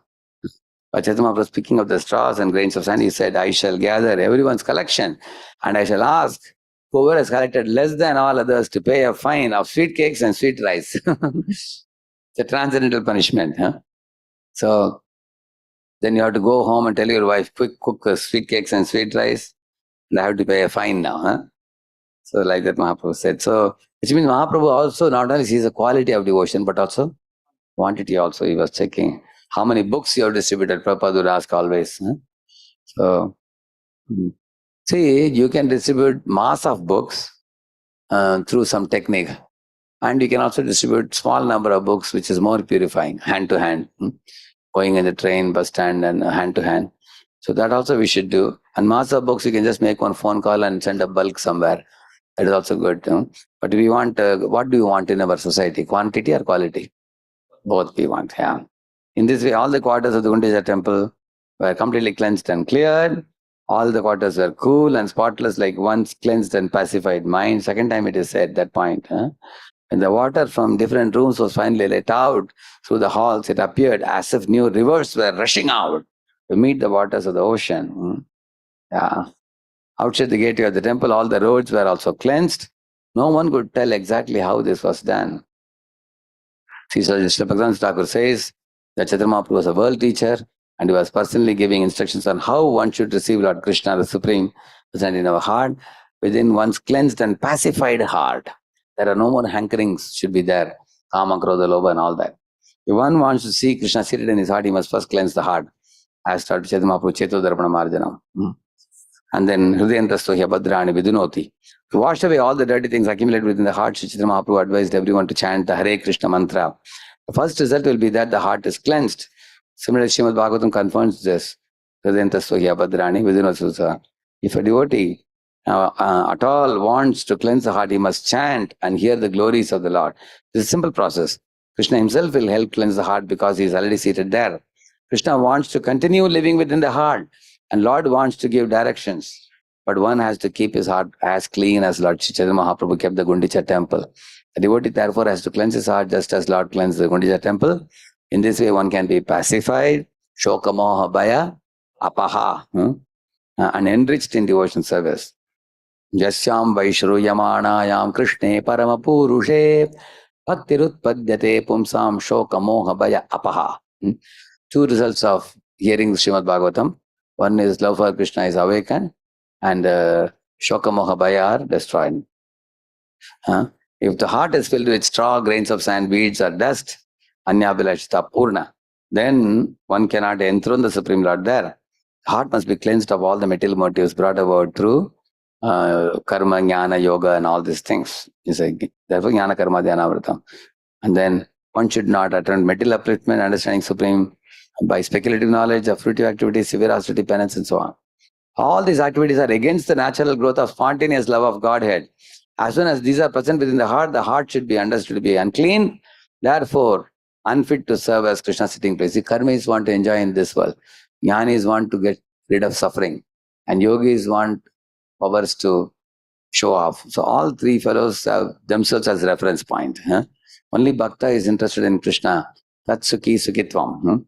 But Chaitanya Mahaprabhu, speaking of the straws and grains of sand, he said, I shall gather everyone's collection and I shall ask whoever has collected less than all others to pay a fine of sweet cakes and sweet rice. It's a transcendental punishment. So then you have to go home and tell your wife, quick cook sweet cakes and sweet rice, and I have to pay a fine now. So like that Mahaprabhu said. So which means Mahaprabhu also not only sees the quality of devotion, but also quantity also. He was checking how many books you have distributed. Prabhupada would ask always. So see, you can distribute mass of books through some technique. And you can also distribute small number of books, which is more purifying, hand to hand, going in the train, bus stand, and hand to hand. So that also we should do. And mass of books, you can just make one phone call and send a bulk somewhere. That is also good. But we want, what do you want in our society? Quantity or quality? Both we want, yeah. In this way, all the quarters of the Gundica temple were completely cleansed and cleared. All the quarters were cool and spotless, like once cleansed and pacified mind. Second time it is said, that point. When the water from different rooms was finally let out through the halls, it appeared as if new rivers were rushing out to meet the waters of the ocean. Yeah. Outside the gateway of the temple, all the roads were also cleansed. No one could tell exactly how this was done. Sri Bhagavata Thakur says that Chaitanya Mahaprabhu was a world teacher and he was personally giving instructions on how one should receive Lord Krishna, the Supreme, present in our heart, within one's cleansed and pacified heart. There are no more hankerings should be there, kama, krodha, lobha and all that. If one wants to see Krishna seated in his heart, he must first cleanse the heart. As taught Chaitanya Mahaprabhu, Cheto Darpana Marjanam. And then Hridayantrastohya Bhadrani Vidunoti. To wash away all the dirty things accumulated within the heart, Chaitanya Mahaprabhu advised everyone to chant the Hare Krishna mantra. The first result will be that the heart is cleansed. Similarly, Srimad Bhagavatam confirms this. Hridayantrastohya Bhadrani Vidunoti. If a devotee at all wants to cleanse the heart, he must chant and hear the glories of the Lord. This is a simple process. Krishna himself will help cleanse the heart because he is already seated there. Krishna wants to continue living within the heart, and Lord wants to give directions. But one has to keep his heart as clean as Lord Chaitanya Mahaprabhu kept the Gundica temple. The devotee therefore has to cleanse his heart just as Lord cleansed the Gundica temple. In this way, one can be pacified, shoka moha bhaya, apaha, and enriched in devotion service. Yasyam vaishruyamānāyām Krishne paramapurushe bhaktirutpadyate pumsam shoka moha bhaya apaha. Two results of hearing Srimad Bhagavatam. One is love for Krishna is awakened, and shoka moha bhaya are destroyed. If the heart is filled with straw, grains of sand, weeds, or dust, anyabhilashita purna, then one cannot enthrone the Supreme Lord there. The heart must be cleansed of all the material motives brought about through karma, jnana, yoga, and all these things. Therefore, jnana, karma, dhyana, vratam. And then one should not attempt material upliftment, understanding Supreme by speculative knowledge of fruitive activities, severe austerity, penance, and so on. All these activities are against the natural growth of spontaneous love of Godhead. As soon as these are present within the heart should be understood to be unclean, therefore unfit to serve as Krishna's sitting place. The karmis want to enjoy in this world. Jnanis want to get rid of suffering. And yogis want powers to show off. So all three fellows have themselves as reference point. Only Bhakta is interested in Krishna. That's Sukhi Sukhitvam.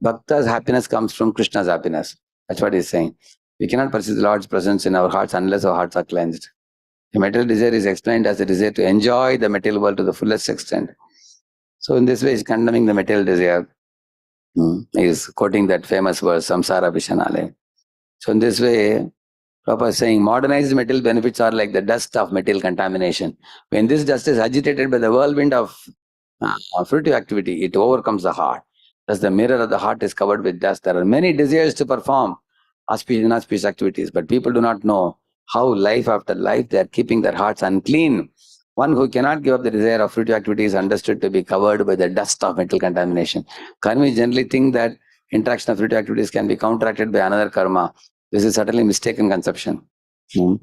Bhakta's happiness comes from Krishna's happiness. That's what he's saying. We cannot perceive the Lord's presence in our hearts unless our hearts are cleansed. The material desire is explained as a desire to enjoy the material world to the fullest extent. So in this way, he's condemning the material desire. He's quoting that famous verse, Samsara Vishanale. So in this way, Prabhupada is saying modernized material benefits are like the dust of material contamination. When this dust is agitated by the whirlwind of fruitive activity, it overcomes the heart. Thus the mirror of the heart is covered with dust. There are many desires to perform auspicious and inauspicious activities, but people do not know how life after life they are keeping their hearts unclean. One who cannot give up the desire of fruitive activity is understood to be covered by the dust of mental contamination. Karmis generally think that interaction of fruitive activities can be counteracted by another karma. This is certainly mistaken conception. And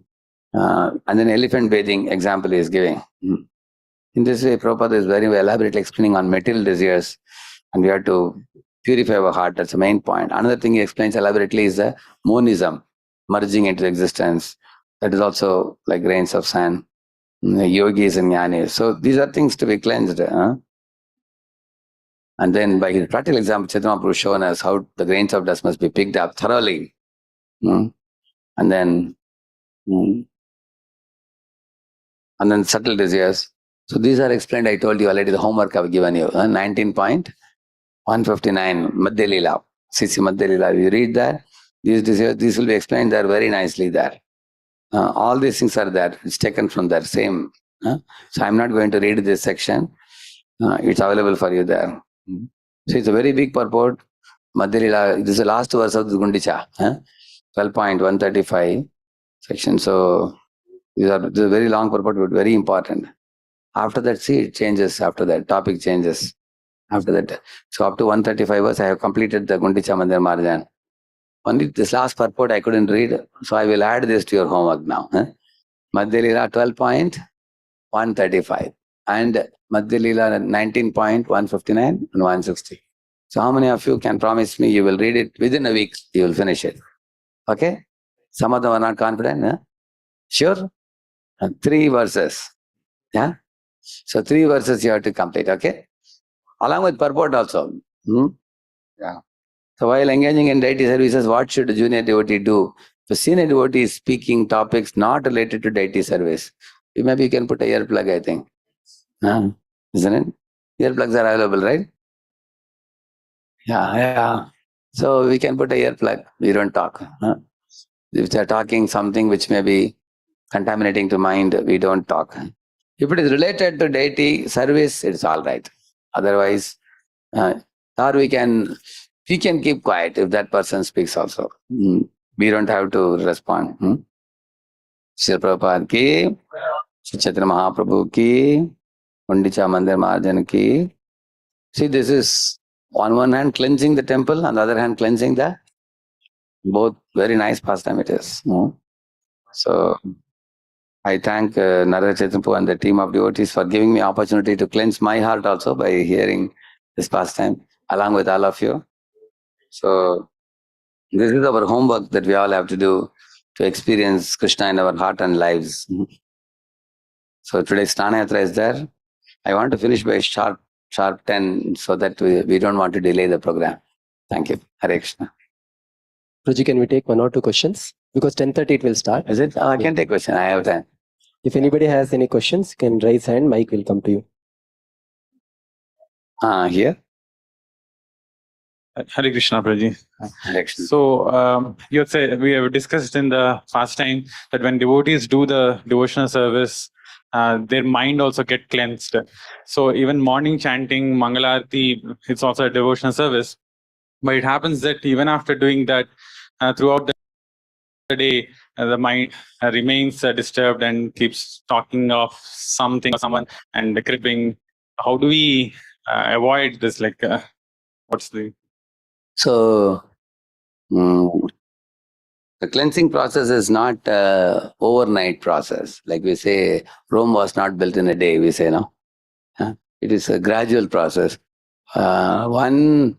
then elephant bathing example he is giving. In this way, Prabhupada is very elaborately explaining on material desires, and we have to purify our heart. That's the main point. Another thing he explains elaborately is the monism, merging into existence. That is also like grains of sand. Yogis and jnanis. So these are things to be cleansed. And then by his practical example, Chaitanya Mahaprabhu shown us how the grains of dust must be picked up thoroughly. And then subtle desires. So these are explained, I told you already, the homework I've given you. 19.159, Madhya Leela. Sisi Madhya Leela. You read that, these desires, these will be explained there very nicely there. All these things are there. It's taken from that same. So I'm not going to read this section. It's available for you there. So it's a very big purport. Madhya Leela, this is the last verse of the Gundica. 12.135 section. So this is a very long purport, but very important. After that, see, it changes after that. Topic changes after that. So up to 135 verse, I have completed the Gundica Mandir Marjan. Only this last purport I couldn't read, so I will add this to your homework now. Madhya Leela 12.135 and Madhya Leela 19.159 and 160. So how many of you can promise me you will read it within a week, you will finish it? Okay? Some of them are not confident. Sure? 3 verses. Yeah? So 3 verses you have to complete, okay? Along with purport also. Yeah. So while engaging in deity services, what should a junior devotee do? The senior devotee is speaking topics not related to deity service. Maybe you can put a earplug, I think. Isn't it? Earplugs are available, right? Yeah. So we can put a earplug. We don't talk. If they're talking something which may be contaminating to mind, we don't talk. If it is related to deity service, it's all right. Otherwise, or we can keep quiet if that person speaks also. We don't have to respond. Srila Prabhupada ki, Sri Chaitanya Mahaprabhu ki, Gundica Mandir Marjan ki. See, this is on one hand cleansing the temple, on the other hand cleansing the both. Very nice pastime it is. So I thank Narada Chetanpu and the team of devotees for giving me opportunity to cleanse my heart also by hearing this pastime along with all of you. So this is our homework that we all have to do to experience Krishna in our heart and lives. So today's Snana Yatra is there. I want to finish by sharp 10 so that we don't want to delay the program. Thank you. Hare Krishna. Prabhuji, can we take 1 or 2 questions? Because 10:30 it will start. Is it? I can take question. I have time. If anybody has any questions, can raise hand. Mic will come to you. Here. Hare Krishna, Prabhuji. Hare Krishna. So, you had said, we have discussed in the past time that when devotees do the devotional service, their mind also get cleansed. So even morning chanting, Mangalarti, it's also a devotional service. But it happens that even after doing that, throughout the day, the mind remains disturbed and keeps talking of something or someone and cribbing. How do we avoid this? Like, what's the... So, the cleansing process is not overnight process. Like we say, Rome was not built in a day, we say, no? It is a gradual process. One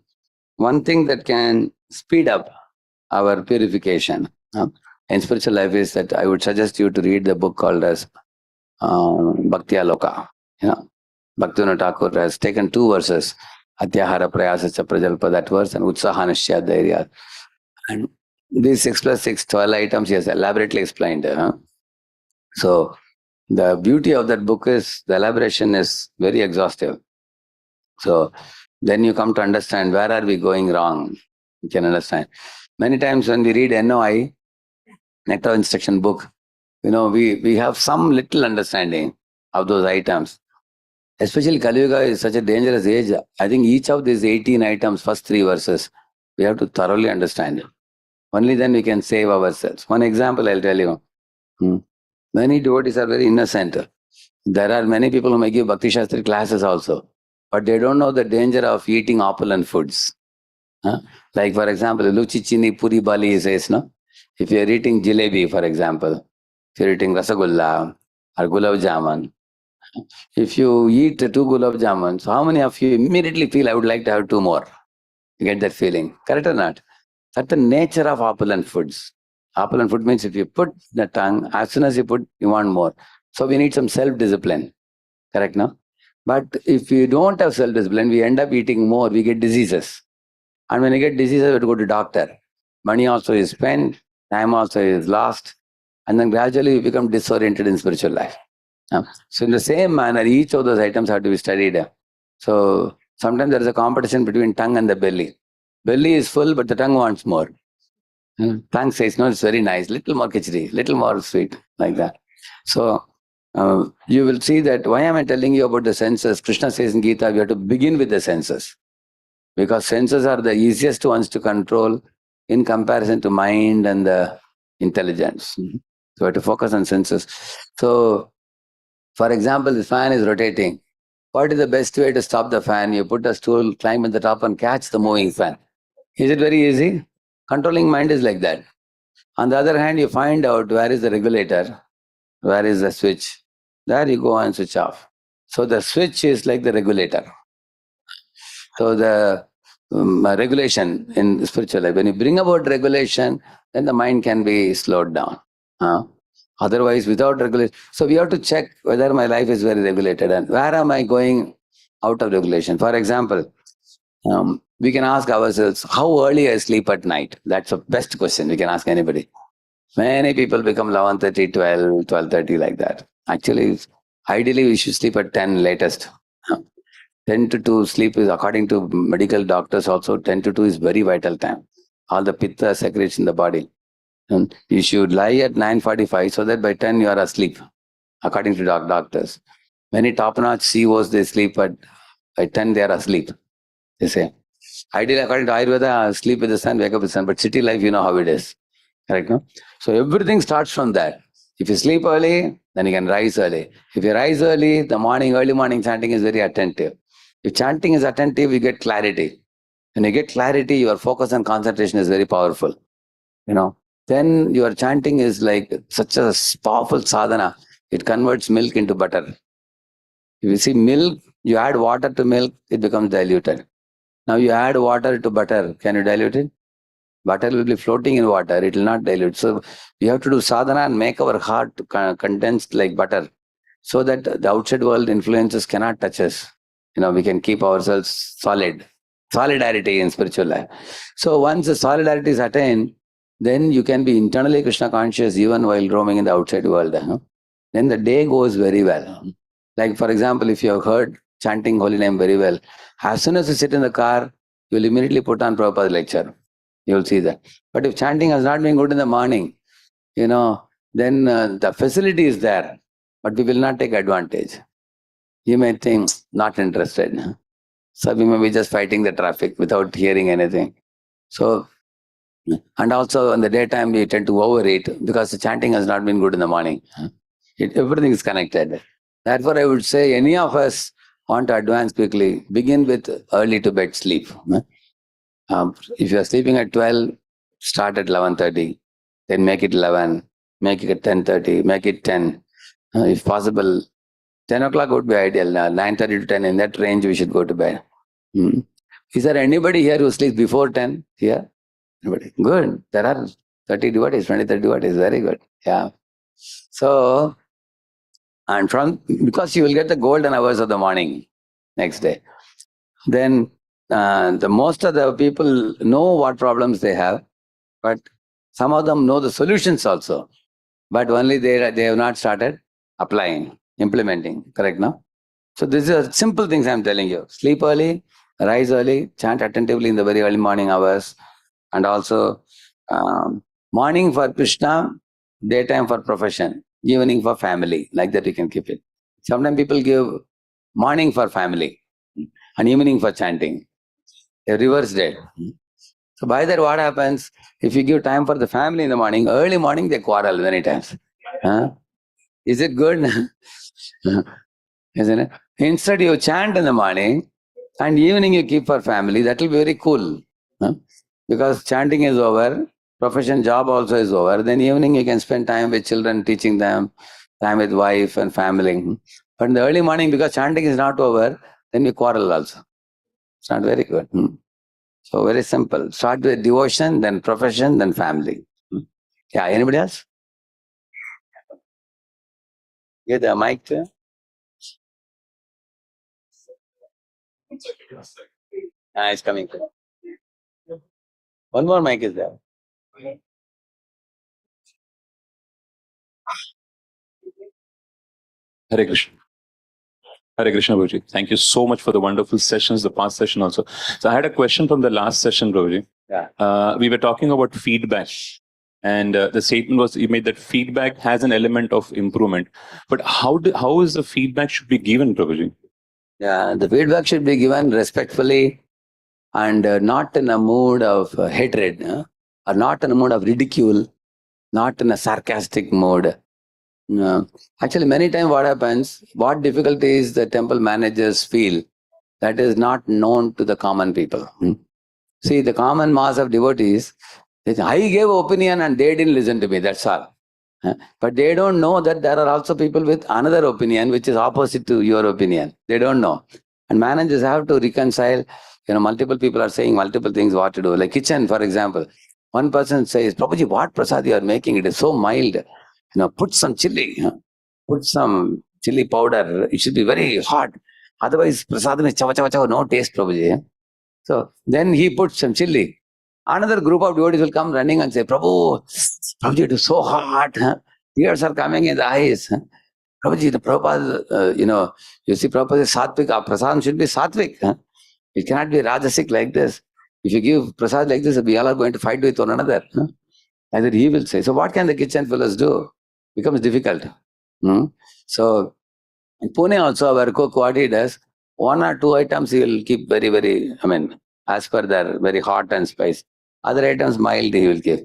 thing that can speed up our purification in spiritual life is that I would suggest you to read the book called as Bhakti Aloka. Bhaktivinoda Thakur has taken 2 verses, Atyahara Prayasa Cha Prajalpa, that verse, and Utsahanashya Dhairya. And these 6 plus 6, 12 items he has elaborately explained. So the beauty of that book is the elaboration is very exhaustive. So then you come to understand where are we going wrong. You can understand. Many times when we read NOI, Nectar Instruction book, we have some little understanding of those items. Especially Kali Yuga is such a dangerous age. I think each of these 18 items, first 3 verses, we have to thoroughly understand it. Only then we can save ourselves. One example I'll tell you. Many devotees are very innocent. There are many people who may give Bhakti Shastri classes also, but they don't know the danger of eating opulent foods. Like for example, Luchi Chini Puri Bali says, no? If you're eating jalebi, for example, if you're eating rasagulla or gulab jamun, if you eat 2 gulab jamuns, how many of you immediately feel I would like to have 2 more? You get that feeling, correct or not? That's the nature of opulent foods. Opulent food means if you put the tongue, as soon as you put, you want more. So we need some self-discipline, correct, no? But if we don't have self-discipline, we end up eating more, we get diseases. And when you get diseases, we have to go to doctor. Money also is spent, time also is lost, and then gradually you become disoriented in spiritual life. So in the same manner, each of those items have to be studied. So sometimes there is a competition between tongue and the belly. Belly is full, but the tongue wants more. Tongue says, no, it's very nice, little more khichdi, little more sweet, like that. So you will see that why am I telling you about the senses? Krishna says in Gita, we have to begin with the senses. Because senses are the easiest ones to control in comparison to mind and the intelligence. So we have to focus on senses. So, for example, the fan is rotating. What is the best way to stop the fan? You put a stool, climb at the top and catch the moving fan. Is it very easy? Controlling mind is like that. On the other hand, you find out where is the regulator, where is the switch. There you go and switch off. So the switch is like the regulator. So the regulation in spiritual life, when you bring about regulation, then the mind can be slowed down. Otherwise, without regulation, so we have to check whether my life is very regulated and where am I going out of regulation. For example, we can ask ourselves, how early I sleep at night? That's the best question we can ask anybody. Many people become 11:30, 12, 12:30 like that. Actually, ideally we should sleep at 10 latest. 10 to 2 sleep is, according to medical doctors also, 10 to 2 is very vital time. All the pitta secretes in the body. And you should lie at 9:45 so that by 10 you are asleep, according to doctors. Many top-notch CEOs, they sleep by 10 they are asleep, they say. Ideally, according to Ayurveda, sleep with the sun, wake up with the sun. But city life, you know how it is. Correct, no? So everything starts from that. If you sleep early, then you can rise early. If you rise early, the early morning chanting is very attentive. If chanting is attentive, you get clarity. When you get clarity, your focus and concentration is very powerful. then your chanting is like such a powerful sadhana. It converts milk into butter. If you see milk, you add water to milk, it becomes diluted. Now you add water to butter, can you dilute it? Butter will be floating in water, it will not dilute. So we have to do sadhana and make our heart condensed like butter, so that the outside world influences cannot touch us. We can keep ourselves solid. Solidarity in spiritual life. So once the solidarity is attained, then you can be internally Krishna conscious even while roaming in the outside world. Then the day goes very well. Like for example, if you have heard chanting holy name very well, as soon as you sit in the car, you will immediately put on Prabhupada's lecture. You will see that. But if chanting has not been good in the morning, then the facility is there, but we will not take advantage. You may think, not interested. So we may be just fighting the traffic without hearing anything. So, and also in the daytime we tend to overeat because the chanting has not been good in the morning. Everything is connected. Therefore, I would say any of us want to advance quickly, begin with early to bed sleep. If you are sleeping at 12, start at 11:30, then make it 11, make it 10:30, make it 10. If possible, 10 o'clock would be ideal. 9:30 to 10, in that range we should go to bed. Is there anybody here who sleeps before 10 here? Anybody? Good. There are 30 devotees, 20, 30 devotees. Very good. Yeah. So, and because you will get the golden hours of the morning next day. Then the most of the people know what problems they have, but some of them know the solutions also. But only they have not started applying, implementing. Correct, no? So these are simple things I'm telling you. Sleep early, rise early, chant attentively in the very early morning hours, and also morning for Krishna, daytime for profession, evening for family. Like that you can keep it. Sometimes people give morning for family and evening for chanting. They reversed it. So by that what happens, if you give time for the family in the morning, early morning they quarrel many times. Is it good? Isn't it? Instead you chant in the morning and evening you keep for family, that will be very cool. Because chanting is over, profession, job also is over, then evening you can spend time with children, teaching them, time with wife and family. But in the early morning, because chanting is not over, then we quarrel also. It's not very good. So very simple. Start with devotion, then profession, then family. Yeah, anybody else? Get the mic to. It's coming. One more mic is there. Hare Krishna. Hare Krishna, Prabhuji. Thank you so much for the wonderful sessions, the past session also. So I had a question from the last session, Prabhuji. Yeah. We were talking about feedback. And the statement was, you made that feedback has an element of improvement. But how is the feedback should be given, Prabhuji? Yeah, the feedback should be given respectfully and not in a mood of hatred, or not in a mood of ridicule, not in a sarcastic mode. Actually, many times what happens, what difficulties the temple managers feel, that is not known to the common people. See, the common mass of devotees, I gave opinion and they didn't listen to me, that's all. But they don't know that there are also people with another opinion which is opposite to your opinion. They don't know. And managers have to reconcile. Multiple people are saying multiple things what to do. Like kitchen, for example. One person says, Prabhuji, what prasad you are making? It is so mild. Put some chili. Put some chili powder. It should be very hot. Otherwise, prasad mein chava chava chava, no taste, Prabhuji. So then he puts some chili. Another group of devotees will come running and say, Prabhuji, it is so hot. Tears are coming in the eyes. Prabhuji, the Prabhupada, you see, Prabhupada is sattvic. Our prasad should be sattvic. It cannot be rajasic like this. If you give prasad like this, we all are going to fight with one another. Either he will say. So what can the kitchen fellows do? Becomes difficult. So in Pune also, our cook, what he does, one or two items he will keep very, very, as per their very hot and spice. Other items mild he will give.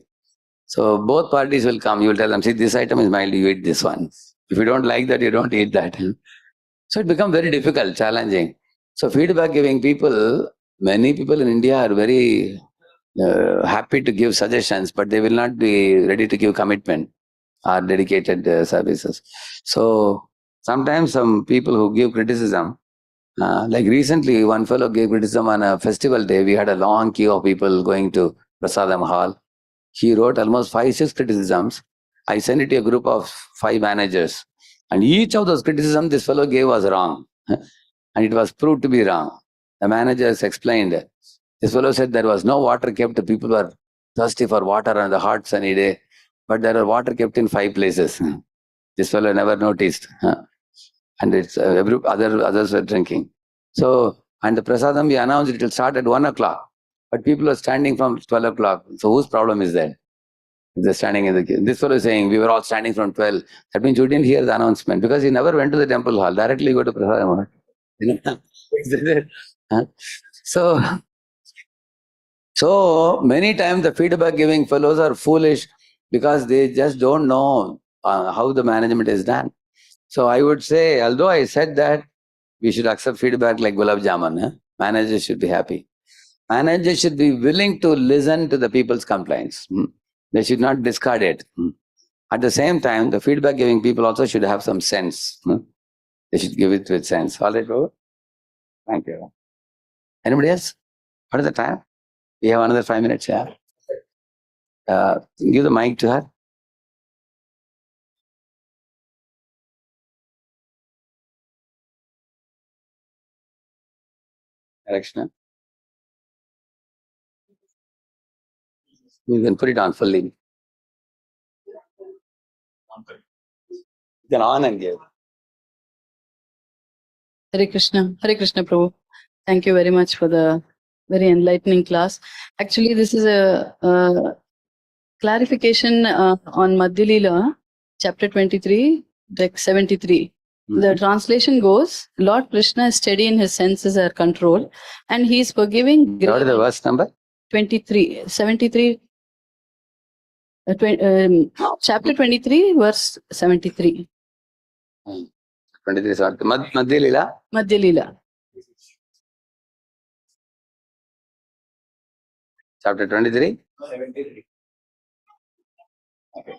So both parties will come. You will tell them, see, this item is mild, you eat this one. If you don't like that, you don't eat that. So it becomes very difficult, challenging. So feedback giving people, many people in India are very happy to give suggestions, but they will not be ready to give commitment or dedicated services. So sometimes some people who give criticism, like recently, one fellow gave criticism on a festival day. We had a long queue of people going to Prasadam Hall. He wrote almost 5-6 criticisms. I sent it to a group of 5 managers. And each of those criticisms this fellow gave was wrong. And it was proved to be wrong. The managers explained. This fellow said there was no water kept. The people were thirsty for water on the hot sunny day. But there was water kept in 5 places. This fellow never noticed. And it's others were drinking. So, and the prasadam we announced it will start at 1 o'clock. But people are standing from 12 o'clock. So whose problem is that? If they're standing in the queue. This fellow is saying we were all standing from 12. That means you didn't hear the announcement because he never went to the temple hall. Directly go to prasadam hall. You know? So many times the feedback giving fellows are foolish because they just don't know how the management is done. So I would say, although I said that we should accept feedback like gulab jamun, managers should be happy. Managers should be willing to listen to the people's complaints. They should not discard it. At the same time, the feedback giving people also should have some sense. They should give it with sense. All right, Babu? Thank you. Anybody else? What is the time? We have another 5 minutes, yeah. Give the mic to her. Direction. You can put it on fully. You can on and give. Hare Krishna Prabhu. Thank you very much for the very enlightening class. Actually, this is a clarification on Madhya Leela, chapter 23, text 73. The translation goes, Lord Krishna is steady in his senses or control, and he is forgiving. What is the verse number? 23, 73. Chapter 23, verse 73. 23, sorry. Madhya Leela. Madhya Leela. Chapter 23? 73. Okay.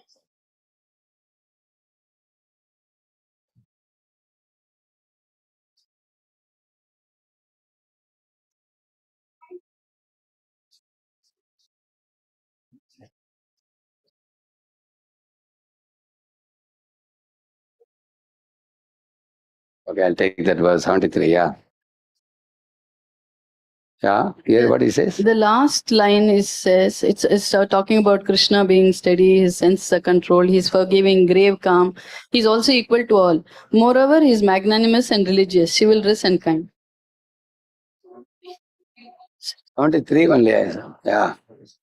Okay, I'll take that verse 73, yeah. Yeah, hear what he says? The last line says, it's talking about Krishna being steady, his senses are controlled, he's forgiving, grave, calm. He's also equal to all. Moreover, he's magnanimous and religious, chivalrous and kind. 73 only, yeah.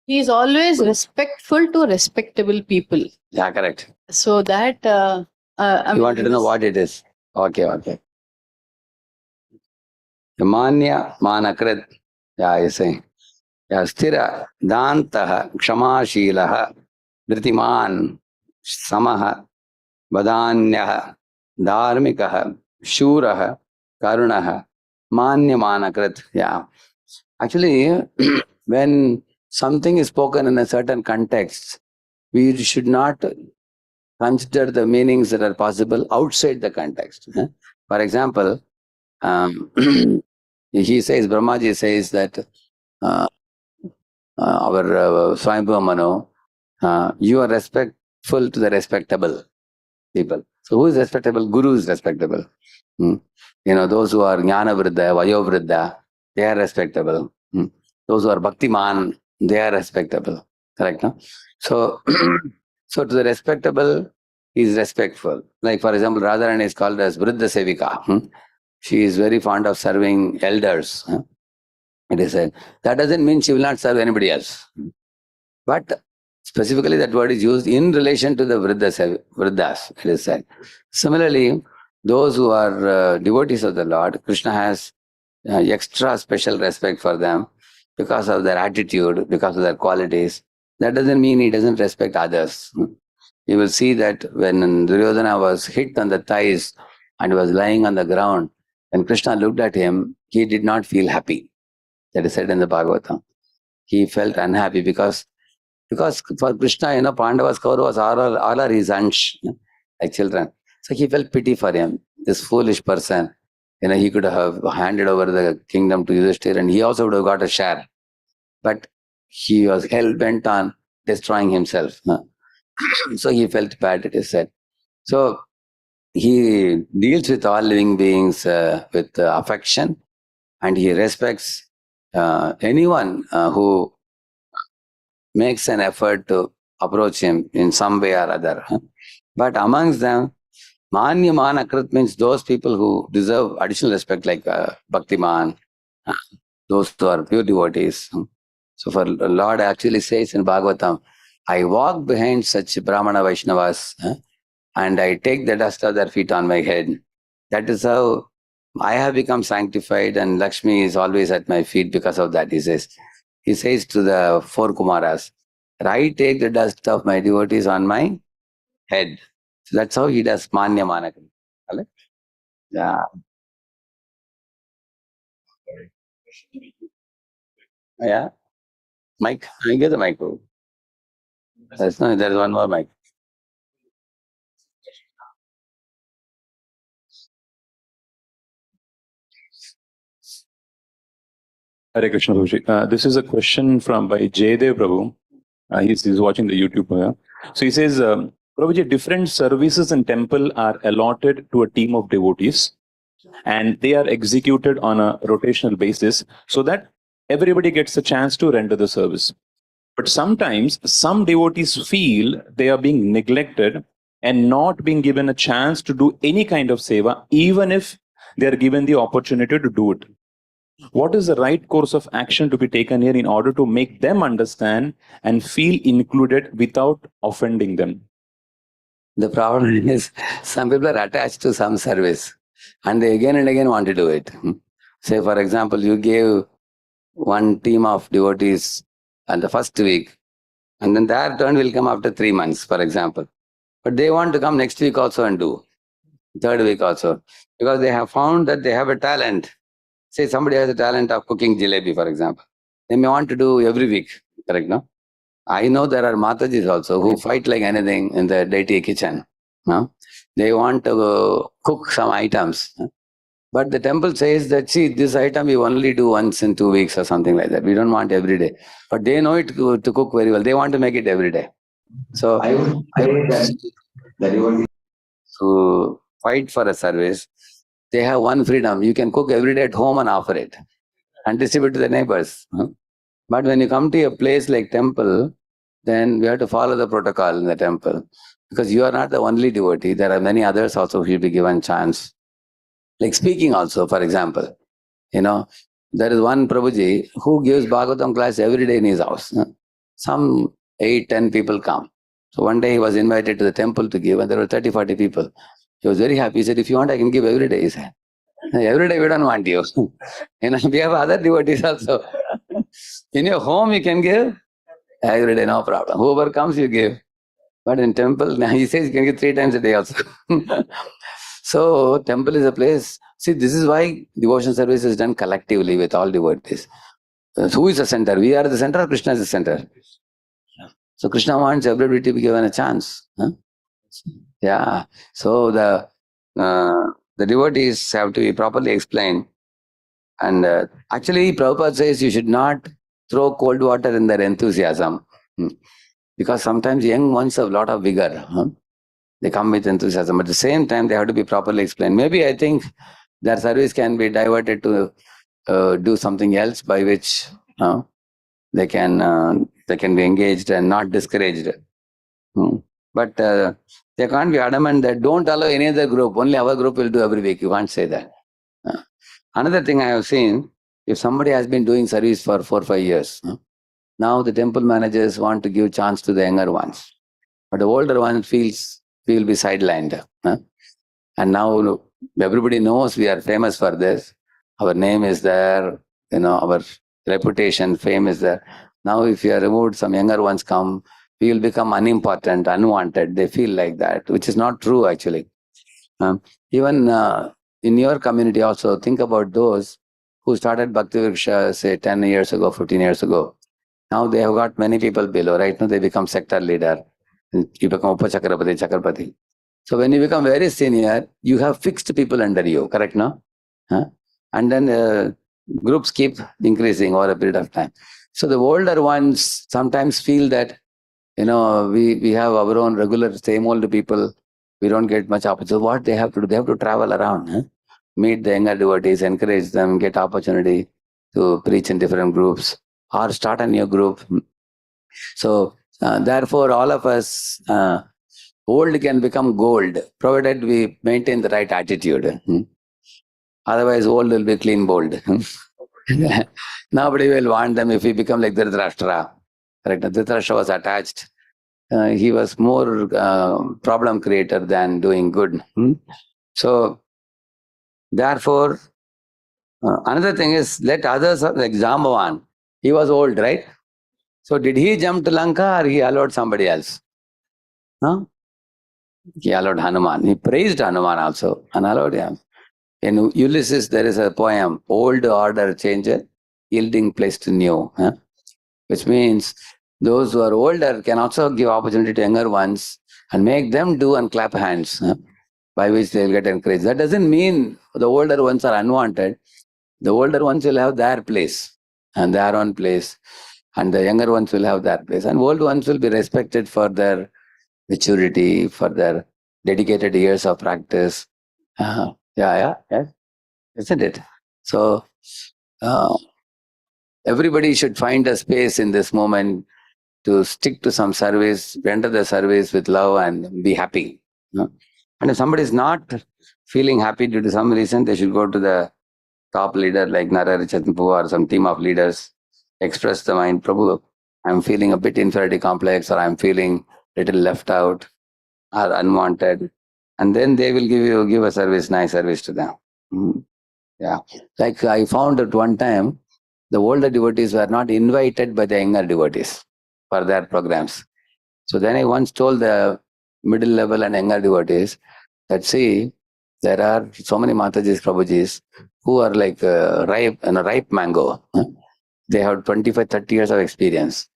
He is always respectful to respectable people. Yeah, correct. So that... you wanted to know what it is. Okay. Manya manakrit. Yeah, you say. Yeah, stira dantaha kshamashilaha dritiman samaha vadanyaha dharmikaha shuraha karunaha manya manakrit. Yeah. Actually, when something is spoken in a certain context, we should not consider the meanings that are possible outside the context. For example, he says, Brahmaji says that our Swayambhu Mano, you are respectful to the respectable people. So who is respectable? Guru is respectable. Those who are Jnana Vriddha, Vayo Vriddha, they are respectable. Those who are Bhaktiman, they are respectable. Correct, no? So, so to the respectable, he is respectful. Like for example, Radharani is called as Vriddha Sevika. She is very fond of serving elders. It is said. That doesn't mean she will not serve anybody else. But specifically that word is used in relation to the Vriddhas, it is said. Similarly, those who are devotees of the Lord, Krishna has extra special respect for them because of their attitude, because of their qualities. That doesn't mean he doesn't respect others. You will see that when Duryodhana was hit on the thighs and was lying on the ground, when Krishna looked at him, he did not feel happy. That is said in the Bhagavata. he felt unhappy because for Krishna, Pandavas, Kauravas, all are his sons, like children. So he felt pity for him, this foolish person. He could have handed over the kingdom to Yudhishthira and he also would have got a share. But he was hell-bent on destroying himself. So he felt bad, it is said. So he deals with all living beings with affection, and he respects anyone who makes an effort to approach him in some way or other. But amongst them, Manya Manakrit means those people who deserve additional respect, like Bhaktiman, those who are pure devotees. So for Lord actually says in Bhagavatam, I walk behind such Brahmana Vaishnavas and I take the dust of their feet on my head. That is how I have become sanctified, and Lakshmi is always at my feet because of that, he says. He says to the four Kumaras, I take the dust of my devotees on my head. So that's how he does Manya Manakrit. Yeah. Yeah. Mike, I get the mic. There's one more mic. Hare Krishna Prabhuji. This is a question by Jaydev Prabhu. He's watching the YouTube. So he says, Prabhuji, different services in temple are allotted to a team of devotees and they are executed on a rotational basis so that everybody gets a chance to render the service. But sometimes some devotees feel they are being neglected and not being given a chance to do any kind of seva, even if they are given the opportunity to do it. What is the right course of action to be taken here in order to make them understand and feel included without offending them? The problem is some people are attached to some service and they again and again want to do it. Say, for example, you gave one team of devotees on the first week, and then their turn will come after 3 months, for example. But they want to come next week also and do, third week also, because they have found that they have a talent. Say somebody has a talent of cooking jalebi, for example. They may want to do every week, correct, no? I know there are Matajis also who fight like anything in the deity kitchen. No? They want to cook some items. But the temple says that, see, this item we only do once in 2 weeks or something like that. We don't want every day. But they know it to cook very well. They want to make it every day. So I would say that you to fight for a service, they have one freedom. You can cook every day at home and offer it and distribute to the neighbors. But when you come to a place like temple, then we have to follow the protocol in the temple. Because you are not the only devotee. There are many others also who will be given chance. Like speaking also, for example. There is one Prabhuji who gives Bhagavatam class every day in his house. Some 8-10 people come. So one day he was invited to the temple to give, and there were 30-40 people. He was very happy. He said, if you want, I can give every day. He said, every day we don't want you. We have other devotees also. In your home you can give every day, no problem. Whoever comes, you give. But in temple, he says you can give 3 times a day also. So temple is a place. See, this is why devotion service is done collectively with all devotees. Who is the center? We are the center, or Krishna is the center? So Krishna wants everybody to be given a chance. Yeah. So the devotees have to be properly explained. And actually, Prabhupada says you should not throw cold water in their enthusiasm. Because sometimes young ones have a lot of vigor. They come with enthusiasm. At the same time, they have to be properly explained. Maybe I think their service can be diverted to do something else by which they can be engaged and not discouraged. But they can't be adamant that don't allow any other group. Only our group will do every week. You can't say that. Another thing I have seen, if somebody has been doing service for 4 or 5 years, now the temple managers want to give chance to the younger ones. But the older ones will be sidelined. And now everybody knows we are famous for this. Our name is there, our reputation, fame is there. Now if you are removed, some younger ones come, we will become unimportant, unwanted. They feel like that, which is not true actually. Even in your community also, think about those who started Bhakti Vriksha, say 10 years ago, 15 years ago. Now they have got many people below, right? Now they become sector leader. You become Upachakrapati, Chakrapati. So when you become very senior, you have fixed people under you, correct, no? Huh? And then groups keep increasing over a period of time. So the older ones sometimes feel that, we have our own regular, same old people. We don't get much opportunity. What they have to do? They have to travel around, meet the younger devotees, encourage them, get opportunity to preach in different groups or start a new group. So therefore, all of us, old can become gold, provided we maintain the right attitude. Otherwise, old will be clean bold. Nobody will want them if we become like Dhritarashtra. Correct? Dhritarashtra was attached. He was more problem creator than doing good. So, therefore, another thing is, let others, like Jambavan, he was old, right? So, did he jump to Lanka or he allowed somebody else? No? He allowed Hanuman. He praised Hanuman also and allowed him. In Ulysses, there is a poem, Old Order Changer, Yielding Place to New, which means those who are older can also give opportunity to younger ones and make them do and clap hands, by which they will get encouraged. That doesn't mean the older ones are unwanted. The older ones will have their place and their own place, and the younger ones will have their place. And old ones will be respected for their maturity, for their dedicated years of practice. Yeah, isn't it? So everybody should find a space in this moment to stick to some service, render the service with love and be happy. And if somebody is not feeling happy due to some reason, they should go to the top leader like Narayana or some team of leaders, express the mind, Prabhu, I'm feeling a bit inferiority complex, or I'm feeling little left out or unwanted. And then they will give a service, nice service to them. Yeah. Like I found at one time, the older devotees were not invited by the younger devotees for their programs. So then I once told the middle level and younger devotees that, see, there are so many Matajis, Prabhujis who are like ripe mango. They have 25, 30 years of experience.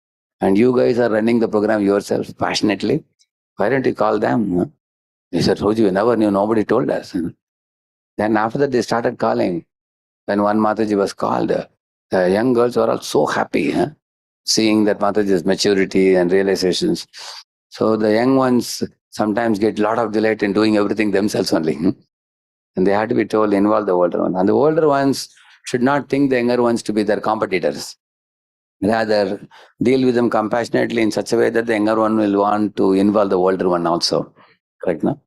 And you guys are running the program yourself passionately. Why don't you call them? He said, Roji, we never knew, nobody told us. Then after that, they started calling. When one Mataji was called, the young girls were all so happy, seeing that Mataji's maturity and realizations. So the young ones sometimes get a lot of delight in doing everything themselves only. And they had to be told, involve the older ones. And the older ones should not think the younger ones to be their competitors. Rather, deal with them compassionately in such a way that the younger one will want to involve the older one also. Correct, no?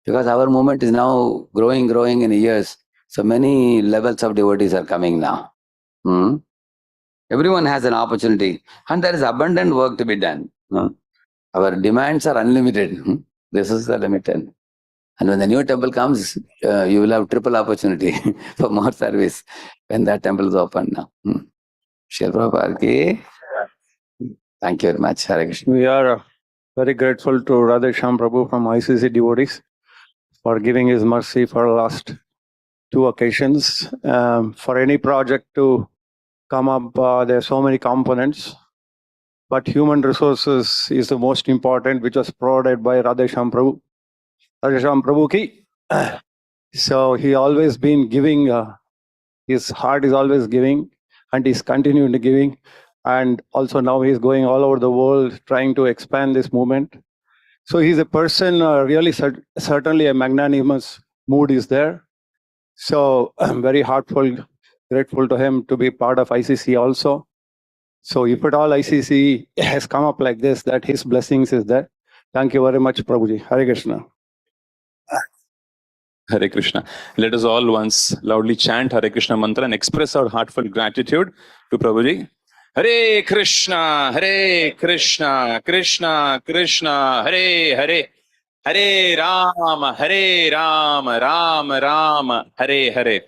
Because our movement is now growing in years. So many levels of devotees are coming now. Everyone has an opportunity, and there is abundant work to be done. Our demands are unlimited. This is the limited. And when the new temple comes, you will have triple opportunity for more service when that temple is open now. Srila Prabhupada ki. Thank you very much, Hare Krishna. We are very grateful to Radheshyam Prabhu from ICC Devotees for giving his mercy for the last 2 occasions. For any project to come up, there are so many components, but human resources is the most important, which was provided by Radheshyam Prabhu. Radheshyam Prabhu ki. So he always been giving, his heart is always giving, and he's continuing to giving. And also now he's going all over the world trying to expand this movement. So he's a person, really certainly a magnanimous mood is there. So I'm very heartful, grateful to him to be part of ICC also. So if at all ICC has come up like this, that his blessings is there. Thank you very much, Prabhuji. Hare Krishna. Hare Krishna. Let us all once loudly chant Hare Krishna mantra and express our heartfelt gratitude to Prabhuji. Hare Krishna, Hare Krishna, Krishna Krishna, Hare Hare, Hare Ram, Ram Ram, Hare Hare.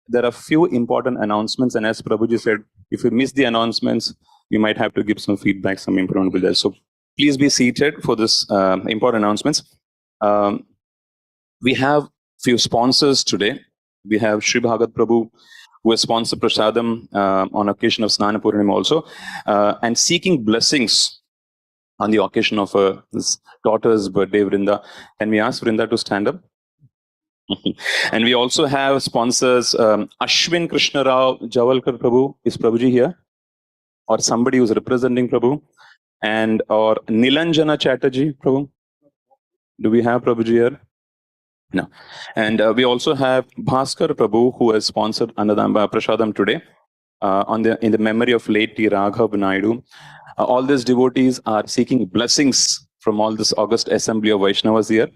There are few important announcements, and as Prabhuji said, if you miss the announcements, you might have to give some feedback, some improvement with that. So please be seated for this important announcements. We have few sponsors today. We have Sri Bhagavad Prabhu, who has sponsored Prasadam on occasion of Snana Purnima also, and seeking blessings on the occasion of his daughter's birthday, Vrinda. Can we ask Vrinda to stand up? And we also have sponsors, Ashwin Krishna Rao Javalkar Prabhu. Is Prabhuji here? Or somebody who's representing Prabhu? And or Nilanjana Chatterjee Prabhu? Do we have Prabhuji here? No. And we also have Bhaskar Prabhu, who has sponsored Annadamba Prasadam today in the memory of late T. Raghav Naidu. All these devotees are seeking blessings from all this august assembly of Vaishnavas here.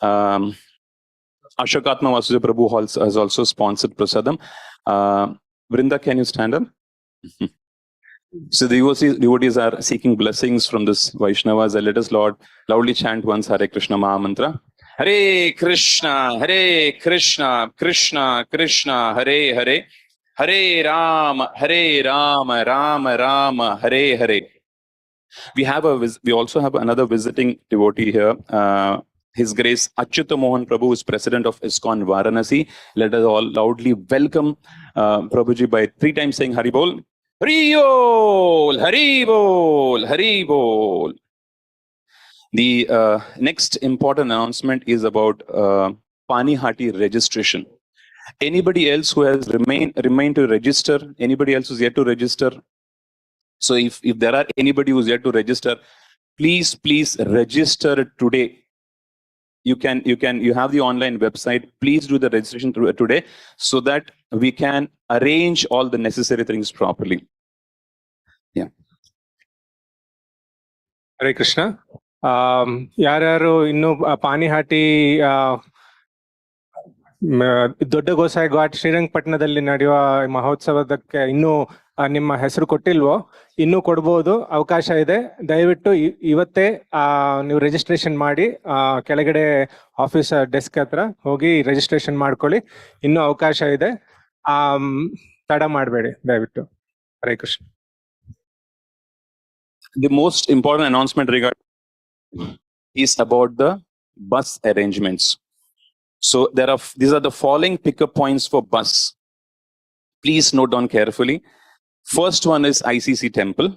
Ashokatma Vasudeva Prabhu has also sponsored Prasadam. Vrinda, can you stand up? So the devotees are seeking blessings from this Vaishnavas. Let us loudly chant once Hare Krishna Maha Mantra. Hare Krishna, Krishna Krishna, Hare Hare, Hare Rama, Rama Rama, Hare Hare. We also have another visiting devotee here. His Grace Achyuta Mohan Prabhu is president of ISKCON Varanasi. Let us all loudly welcome Prabhuji by 3 times saying Hari Bol. Hari Bol, Hari Bol, Hari Bol. The next important announcement is about Panihati registration. Anybody else who has remained to register? Anybody else who's yet to register? So if there are anybody who's yet to register, please register today. You have the online website. Please do the registration today so that we can arrange all the necessary things properly. Yeah. Hare Krishna. ಯಾರ್ಯಾರು ಇನ್ನು ಪಾನಿಹಾಟಿ ದೊಡ್ಡ ಗೋಸಾಯಿ ಘಾಟ್ ಶ್ರೀರಂಗಪಟ್ಟಣದಲ್ಲಿ ನಡೆಯುವ ಮಹೋತ್ಸವದಕ್ಕೆ ಇನ್ನೂ ನಿಮ್ಮ ಹೆಸರು ಕೊಟ್ಟಿಲ್ವೋ, ಇನ್ನೂ ಕೊಡ್ಬೋದು, ಅವಕಾಶ ಇದೆ. ದಯವಿಟ್ಟು ಇವತ್ತೇ ನೀವು ರಿಜಿಸ್ಟ್ರೇಷನ್ ಮಾಡಿ ಕೆಳಗಡೆ ಆಫೀಸ್ ಡೆಸ್ಕ್ ಹತ್ರ ಹೋಗಿ ರಿಜಿಸ್ಟ್ರೇಷನ್ ಮಾಡ್ಕೊಳ್ಳಿ. ಇನ್ನೂ ಅವಕಾಶ ಇದೆ, ತಡ ಮಾಡಬೇಡಿ ದಯವಿಟ್ಟು. Hare Krishna. The most important announcement is about the bus arrangements. So these are the following pickup points for bus. Please note down carefully. First one is ICC Temple.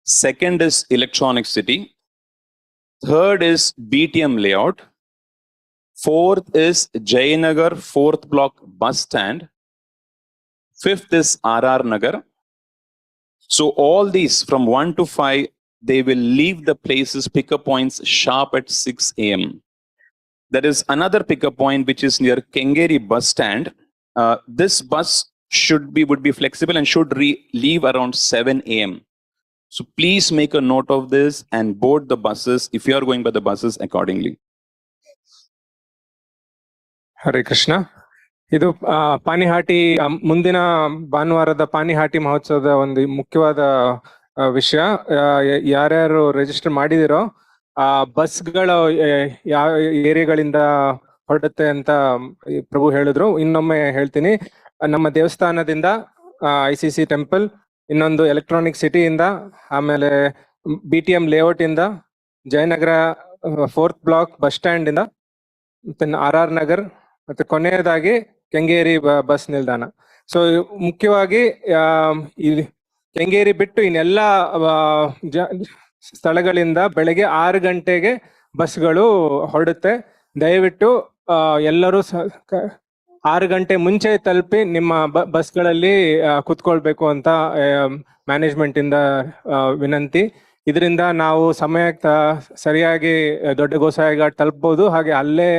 Second is Electronic City. Third is BTM Layout. Fourth is Jayanagar 4th Block Bus Stand. Fifth is RR Nagar. So all these from 1 to 5, they will leave the places, pickup points sharp at 6 a.m. There is another pickup point which is near Kengeri bus stand. This bus would be flexible and should leave around 7 a.m. So please make a note of this and board the buses if you are going by the buses accordingly. Hare Krishna. ಇದು ಪಾನಿಹಾಟಿ ಮುಂದಿನ ಭಾನುವಾರದ ಪಾನಿಹಾಟಿ ಮಹೋತ್ಸವದ ಒಂದು ಮುಖ್ಯವಾದ ವಿಷಯ. ಯಾರ್ಯಾರು register ಮಾಡಿದಿರೋ ಬಸ್ಗಳು ಯಾವ ಏರಿಯಾಗಳಿಂದ ಹೊರಡುತ್ತೆ ಅಂತ ಪ್ರಭು ಹೇಳಿದ್ರು. ಇನ್ನೊಮ್ಮೆ ಹೇಳ್ತೀನಿ. ನಮ್ಮ ದೇವಸ್ಥಾನದಿಂದ ICC ಟೆಂಪಲ್, ಇನ್ನೊಂದು ಎಲೆಕ್ಟ್ರಾನಿಕ್ ಸಿಟಿಯಿಂದ, ಆಮೇಲೆ BTM ಲೇಔಟ್ ಇಂದ, Jayanagar 4th block bus stand ಇಂದ, ಮತ್ತೆ RR ನಗರ್, ಮತ್ತೆ ಕೊನೆಯದಾಗಿ ಕೆಂಗೇರಿ ಬಸ್ ನಿಲ್ದಾಣ. ಸೊ ಮುಖ್ಯವಾಗಿ ಈ ಕೆಂಗೇರಿ ಬಿಟ್ಟು ಇನ್ನೆಲ್ಲ ಸ್ಥಳಗಳಿಂದ ಬೆಳಗ್ಗೆ 6 ಗಂಟೆಗೆ ಬಸ್ಗಳು ಹೊರಡುತ್ತೆ. ದಯವಿಟ್ಟು ಎಲ್ಲರೂ 6 ಗಂಟೆ ಮುಂಚೆ ತಲುಪಿ ನಿಮ್ಮ ಬಸ್ಗಳಲ್ಲಿ ಕುತ್ಕೊಳ್ಬೇಕು ಅಂತ ಮ್ಯಾನೇಜ್ಮೆಂಟ್ ಇಂದ ವಿನಂತಿ. ಇದರಿಂದ ನಾವು ಸಮಯಕ್ಕೆ ಸರಿಯಾಗಿ ದೊಡ್ಡ ಗೋಸಾಯಿ ಘಾಟ್ ತಲುಪಬಹುದು. ಹಾಗೆ ಅಲ್ಲೇ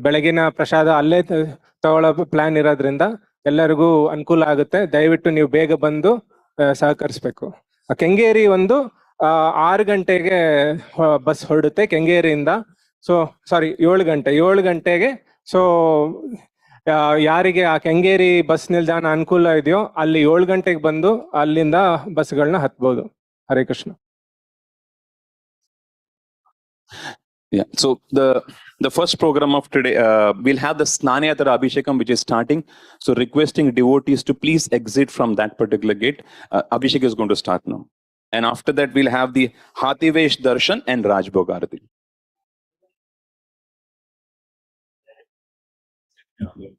ಬೆಳಗಿನ ಪ್ರಸಾದ ಅಲ್ಲೇ ತಗೊಳ್ಳೋ ಪ್ಲಾನ್ ಇರೋದ್ರಿಂದ ಎಲ್ಲರಿಗೂ ಅನುಕೂಲ ಆಗುತ್ತೆ. ದಯವಿಟ್ಟು ನೀವು ಬೇಗ ಬಂದು ಸಹಕರಿಸ್ಬೇಕು. ಕೆಂಗೇರಿ 6 ಗಂಟೆಗೆ ಬಸ್ ಹೊರಡುತ್ತೆ ಕೆಂಗೇರಿಯಿಂದ. ಸೊ 7 ಗಂಟೆಗೆ. ಸೊ ಯಾರಿಗೆ ಆ ಕೆಂಗೇರಿ ಬಸ್ ನಿಲ್ದಾಣ ಅನುಕೂಲ ಇದೆಯೋ ಅಲ್ಲಿ 7 ಗಂಟೆಗೆ ಬಂದು ಅಲ್ಲಿಂದ ಬಸ್ಗಳನ್ನ ಹತ್ಬೋದು. Hare Krishna. Yeah, so the first program of today, we'll have the Snanayatara Abhishekam, which is starting. So requesting devotees to please exit from that particular gate. Abhishek is going to start now. And after that, we'll have the Hathivesh Darshan and Rajbhog Arati. Mhm.